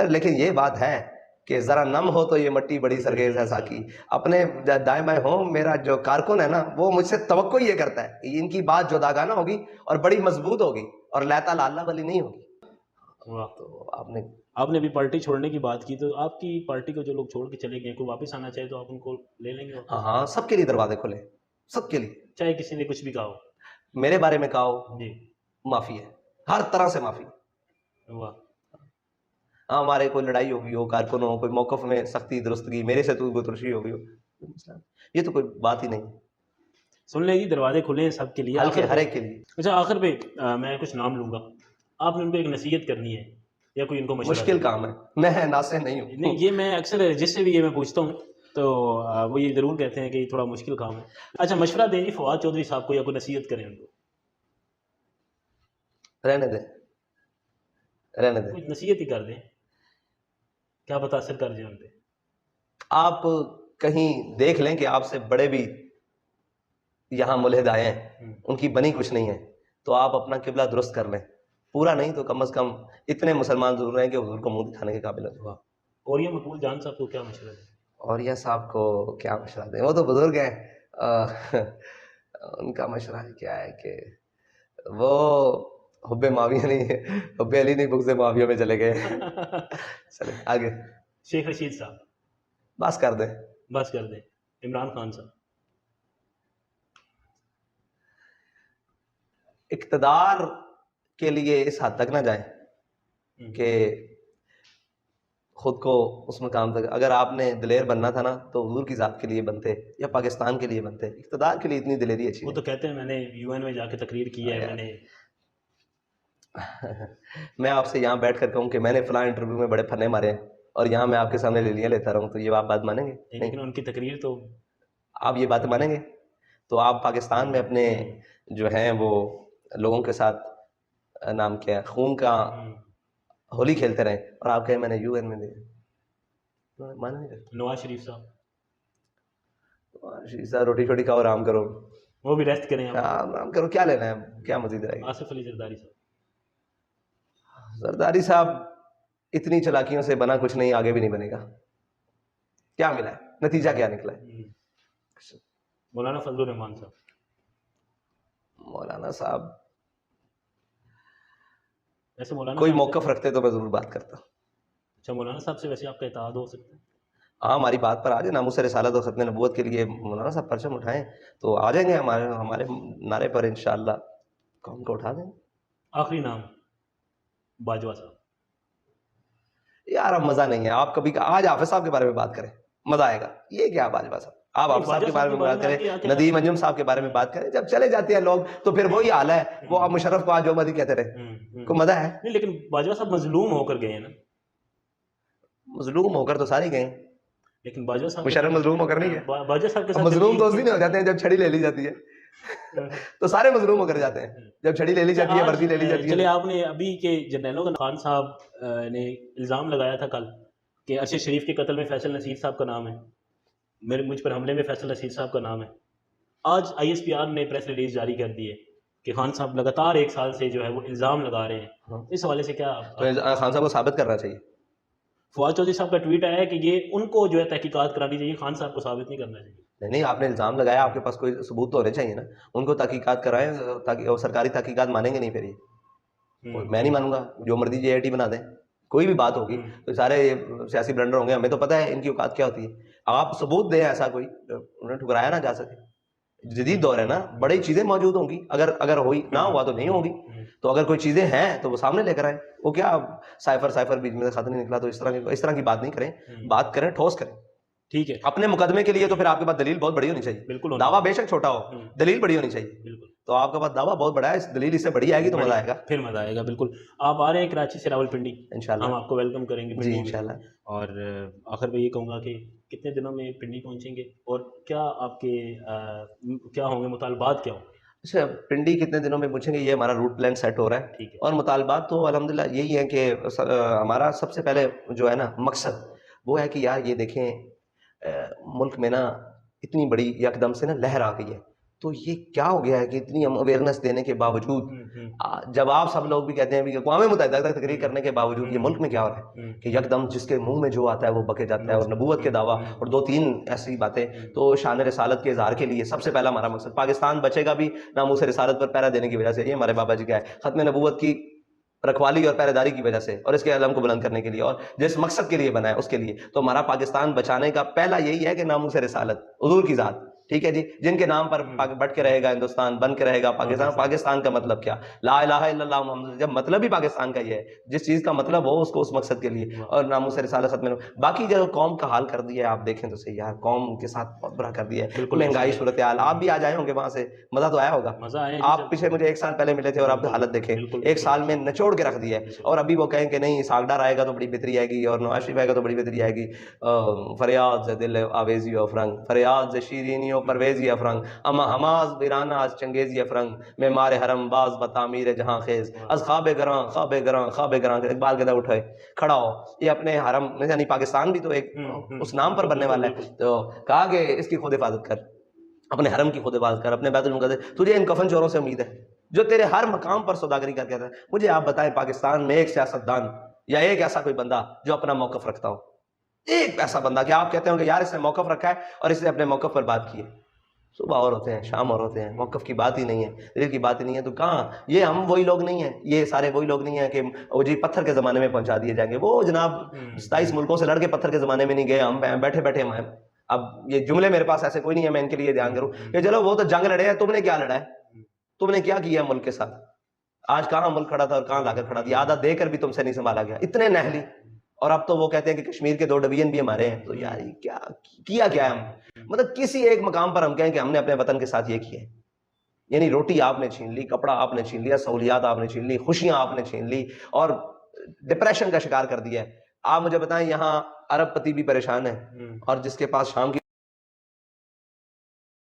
لیکن یہ بات ہے کہ ذرا نم ہو تو یہ مٹی بڑی سرگیز ہے ساکی. اپنے دائیں بائیں ہوں، میرا جو کارکن ہے نا وہ مجھ سے توقع یہ کرتا ہے کہ ان کی بات جداگانہ ہوگی اور بڑی مضبوط ہوگی اور لیتا لالا والی نہیں ہوگی. تو آپ نے ابھی پارٹی چھوڑنے کی بات کی، تو آپ کی پارٹی کو جو لوگ چھوڑ کے چلے گئے، کوئی واپس آنا چاہے تو آپ ان کو لے لیں گے؟ ہاں سب کے لیے دروازے کھلے، سب کے لیے. چاہے کسی نے کچھ بھی کہا ہو، میرے بارے میں کہا ہو، جی معافی ہے، ہر طرح سے معافی. واہ. ہاں ہمارے کوئی لڑائی ہوگی ہو، کارکن ہو، کوئی موقف میں سختی درستگی، میرے سے تو کوئی ترشی ہوگی ہو، یہ تو کوئی بات ہی نہیں. سن لیں جی، دروازے کھلے ہیں سب کے لیے، ہر ایک کے لیے. اچھا آخر پہ میں کچھ نام لوں گا، آپ نے ان کو ایک نصیحت کرنی ہے یا کوئی ان کو مشورہ؟ مشکل کام ہے، میں ناصح نہیں ہوں. نہیں، یہ میں اکثر جس سے بھی یہ میں پوچھتا ہوں تو وہ یہ ضرور کہتے ہیں کہ یہ تھوڑا مشکل کام ہے. اچھا مشورہ دیں جی فواد چودھری صاحب کو، یا کوئی نصیحت کریں ان کو؟ رہنے دیں. کچھ نصیحت ہی کر دیں، کیا پتہ اثر کر جائے ان پہ. آپ کہیں دیکھ لیں کہ آپ سے بڑے بھی یہاں ملحد آئے ہیں، ان کی بنی کچھ نہیں ہے، تو آپ اپنا قبلہ درست کر لیں. پورا نہیں تو کم از کم اتنے مسلمان ضرور ہیں کہ حضور کو منہ دکھانے کے قابل ہوا. اور یہ مقبول جان صاحب کو کیا مشورہ دیں؟ اور یہ صاحب کو کیا مشورہ دیں، وہ تو بزرگ ہیں. ان کا مشورہ کیا ہے کہ وہ حب معاویہ نہیں، حب علی نہیں، بغض معاویہ میں چلے گئے. چلے آگے. شیخ رشید صاحب. بس کر دیں. بس کر دیں. عمران خان صاحب. اقتدار کے لیے اس حد تک نہ جائیں کہ خود کو اس مقام تک، اگر آپ نے دلیر بننا تھا نا تو حضور کی ذات کے لیے بنتے یا پاکستان کے لیے بنتے. اقتدار کے لیے اتنی دلیری اچھی وہ تو کہتے ہیں میں نے یو این میں جا کے تقریر کی ہے. میں نے میں آپ سے یہاں بیٹھ کر کہوں کہ میں نے فلاں انٹرویو میں بڑے پھنے مارے ہیں اور یہاں میں آپ کے سامنے لیلیاں لیتا رہوں، تو یہ آپ بات مانیں گے؟ لیکن ان کی تقریر تو آپ یہ بات مانیں گے؟ تو آپ پاکستان میں اپنے جو ہیں وہ لوگوں کے ساتھ نام کیا ہے خون کا ہولی کھیلتے رہیں اور آپ کہیں میں نے یو این میں دیا، مانا نہیں. نواز شریف صاحب. شریف صاحب روٹی چھوٹی کھاؤ، آرام کرو. وہ بھی ریسٹ کریں، آرام کرو، کیا لینا ہے، کیا مزید رہے گا. آصف علی زرداری صاحب. زرداری صاحب اتنی چلاکیوں سے بنا کچھ نہیں, آگے بھی نہیں بنے گا. کیا ملا ہے, نتیجہ کیا نکلا ہے؟ مولانا فضل الرحمان صاحب. مولانا صاحب ویسے مولانا کوئی صاحب موقف رکھتے تو میں ضرور بات کرتا. اچھا, مولانا صاحب سے ویسے آپ کا اتحاد ہو سکتا ہے؟ ہاں, ہماری بات پر آ جائے, ناموس رسالت اور ختم نبوت کے لیے مولانا صاحب پرچم اٹھائیں تو آ جائیں گے ہمارے نعرے پر انشاءاللہ قوم کو اٹھا دیں. آخری نام باجوہ صاحب. یار اب مزہ نہیں ہے, آپ کبھی آج حافظ صاحب کے بارے میں بات کریں, مزہ آئے گا. یہ کیا باجوہ صاحب, آپ حافظ صاحب کے بارے میں بات کریں, ندیم انجم صاحب کے بارے میں بات کریں. جب چلے جاتے ہیں لوگ تو پھر وہی حال ہے, وہ آپ مشرف کو آج جو مدی کہتے رہے, کو مزہ ہے. نہیں, لیکن باجوہ صاحب مظلوم ہو کر گئے ہیں نا. مظلوم ہو کر تو سارے گئے, لیکن باجوہ صاحب مشرف مظلوم ہو کر نہیں ہے. باجوہ صاحب کے ساتھ مظلوم تو اس دن ہو جاتے ہیں جب چھڑی لے لی جاتی ہے, تو سارے مظلوم ہو کر جاتے ہیں جب چھڑی لے لی جاتی ہے, وردی لے لی جاتی ہے. چلے, آپ نے ابھی کے جرنیلوں کا خان صاحب نے الزام لگایا تھا کل کہ ارشد شریف کے قتل میں فیصل نصیر صاحب کا نام ہے, مجھ پر حملے میں فیصل نصیر صاحب کا نام ہے. آج ISPR نے پریس ریلیز جاری کر دی ہے کہ خان صاحب لگاتار 1 سال سے جو ہے وہ الزام لگا رہے ہیں. اس حوالے سے کیا خان صاحب کو ثابت کرنا چاہیے. فواد چودھری صاحب کا ٹویٹ آیا ہے کہ یہ ان کو جو ہے تحقیقات کرانی چاہیے, خان صاحب کو ثابت نہیں کرنا چاہیے. نہیں, آپ نے الزام لگایا, آپ کے پاس کوئی ثبوت تو ہونے چاہیے نا, ان کو تحقیقات کرائیں, تاکہ سرکاری تحقیقات مانیں گے نہیں. پھر یہ میں نہیں مانوں گا, جو مرضی JIT بنا دیں, کوئی بھی بات ہوگی تو سارے سیاسی بلنڈر ہوں گے, ہمیں تو پتہ ہے ان کی اوقات کیا ہوتی ہے. آپ ثبوت دیں ایسا کوئی, انہیں ٹھکرایا نہ جا سکے. جدید دور ہے نا, بڑی چیزیں موجود ہوں گی, اگر ہوئی نہ ہوا تو نہیں ہوگی. تو اگر کوئی چیزیں ہیں تو وہ سامنے لے کر آئیں. وہ کیا سائفر بیچ میں سے خط نہیں نکلا تو اس طرح کی بات نہیں کریں, بات کریں, ٹھوس کریں. ٹھیک ہے, اپنے مقدمے کے لیے تو پھر آپ کے پاس دلیل بہت بڑی ہونی چاہیے. بالکل, دعویٰ بے شک چھوٹا ہو, دلیل بڑی ہونی چاہیے. بالکل, تو آپ کے پاس دعویٰ بہت بڑا ہے, اس دلیل اس سے بڑی آئے گی تو مزہ آئے گا, پھر مزہ آئے گا. بالکل, آپ آ رہے ہیں کراچی سے راولپنڈی, انشاءاللہ ہم آپ کو ویلکم کریں گے جی انشاءاللہ. اور آخر میں یہ کہوں گا کہ کتنے دنوں میں پنڈی پہنچیں گے, اور کیا آپ کے کیا ہوں گے مطالبات, کیا ہوں گے؟ اچھا, پنڈی کتنے دنوں میں پوچھیں گے, یہ ہمارا روٹ پلان سیٹ ہو رہا ہے. ٹھیک ہے, اور مطالبات تو الحمدللہ یہی ہے کہ ہمارا سب سے پہلے جو ہے نا مقصد وہ ہے کہ یار یہ دیکھیں ملک میں نا اتنی بڑی یکدم سے نا لہر آ گئی ہے, تو یہ کیا ہو گیا ہے کہ اتنی ہم اویئرنیس دینے کے باوجود, جب آپ سب لوگ بھی کہتے ہیں کہ اقوام متحدہ تک تقریر کرنے کے باوجود یہ ملک میں کیا ہو رہا ہے کہ یکدم جس کے منہ میں جو آتا ہے وہ بکے جاتا ہے, اور نبوت کے دعویٰ اور 2-3 ایسی باتیں. تو شان رسالت کے اظہار کے لیے سب سے پہلا ہمارا مقصد, پاکستان بچے گا بھی ناموس رسالت پر پہرا دینے کی وجہ سے, یہ ہمارے بابا جی کا ہے, ختم نبوت کی رکھوالی اور پہرے داری کی وجہ سے, اور اس کے علم کو بلند کرنے کے لیے, اور جس مقصد کے لیے بنا ہے اس کے لیے. تو ہمارا پاکستان بچانے کا پہلا یہی ہے کہ ناموس رسالت, حضور کی ذات, ٹھیک ہے جی, جن کے نام پر بٹ کے رہے گا ہندوستان, بن کے رہے گا پاکستان. پاکستان کا مطلب کیا, لا الہ الا اللہ محمد, جب مطلب ہی پاکستان کا یہ ہے, جس چیز کا مطلب ہو اس کو اس مقصد کے لیے, اور ناموس رسالت ختم. باقی جو قوم کا حال کر دیا ہے آپ دیکھیں تو صحیح یار, قوم کے ساتھ بہت برا کر دیا ہے, مہنگائی, صورتحال. آپ بھی آ جائے ہوں گے وہاں سے, مزہ تو آیا ہوگا. آپ پیچھے مجھے 1 سال پہلے ملے تھے اور آپ حالت دیکھیں, 1 سال میں نچوڑ کے رکھ دیا ہے. اور ابھی وہ کہیں کہ نہیں ساگڈار آئے گا تو بڑی بہتری آئے گی, اور نواز شریف آئے گا تو بڑی بہتری آئے گی. فریاد سے دل آویزی و فرنگ, فریاد سے شیرینی و پرویزی افرنگ, اما حماز بیرانہ از چنگیزی افرنگ, میں مار حرم باز بتعمیر جہاں خیز, از خواب گراں خواب گراں خواب گراں. اقبال کہتا اٹھے کھڑا ہو, یہ اپنے حرم یعنی پاکستان بھی تو ایک اس نام پر بننے والا ہے. تو کہا کہ اس کی خود حفاظت کر, اپنے حرم کی خود حفاظت کر, اپنے بیت المقدس. تجھے ان کفن چوروں سے امید ہے جو تیرے ہر مقام پر سوداگری کر کے آتا ہے. مجھے آپ بتائیں پاکستان میں ایک سیاستدان یا ایک ایسا کوئی بندہ جو اپنا موقف رکھتا ہو, ایک ایسا بندہ کہ آپ کہتے ہوں کہ یار اس نے موقف رکھا ہے اور اس نے اپنے موقف پر بات کی ہے. صبح اور ہوتے ہیں, شام اور ہوتے ہیں, موقف کی بات ہی نہیں ہے, دل کی بات ہی نہیں ہے. تو کہاں یہ ہم وہی لوگ نہیں ہیں, یہ سارے وہی لوگ نہیں ہیں کہ وہ جی پتھر کے زمانے میں پہنچا دیے جائیں گے. وہ جناب 27 ملکوں سے لڑ کے پتھر کے زمانے میں نہیں گئے, ہم بیٹھے بیٹھے ہم. اب یہ جملے میرے پاس ایسے کوئی نہیں ہے میں ان کے لیے دھیان کروں کہ چلو وہ تو جنگ لڑے ہیں, تم نے کیا لڑا ہے, تم نے کیا کیا ملک کے ساتھ, آج کہاں ملک کھڑا تھا اور کہاں لا کر کھڑا دیا, آدھا دے کر بھی تم سے نہیں سنبھالا گیا, اتنے نہلی. اور اب تو وہ کہتے ہیں کہ کشمیر کے 2 ڈویژن بھی ہمارے ہیں. تو یار کیا ہے ہم, مطلب کسی ایک مقام پر ہم کہیں کہ ہم نے اپنے وطن کے ساتھ یہ کیا ہے, یعنی روٹی آپ نے چھین لی, کپڑا آپ نے چھین لیا, سہولیات آپ نے چھین لی, خوشیاں آپ نے چھین لی, اور ڈپریشن کا شکار کر دیا ہے. آپ مجھے بتائیں یہاں ارب پتی بھی پریشان ہے, اور جس کے پاس شام کی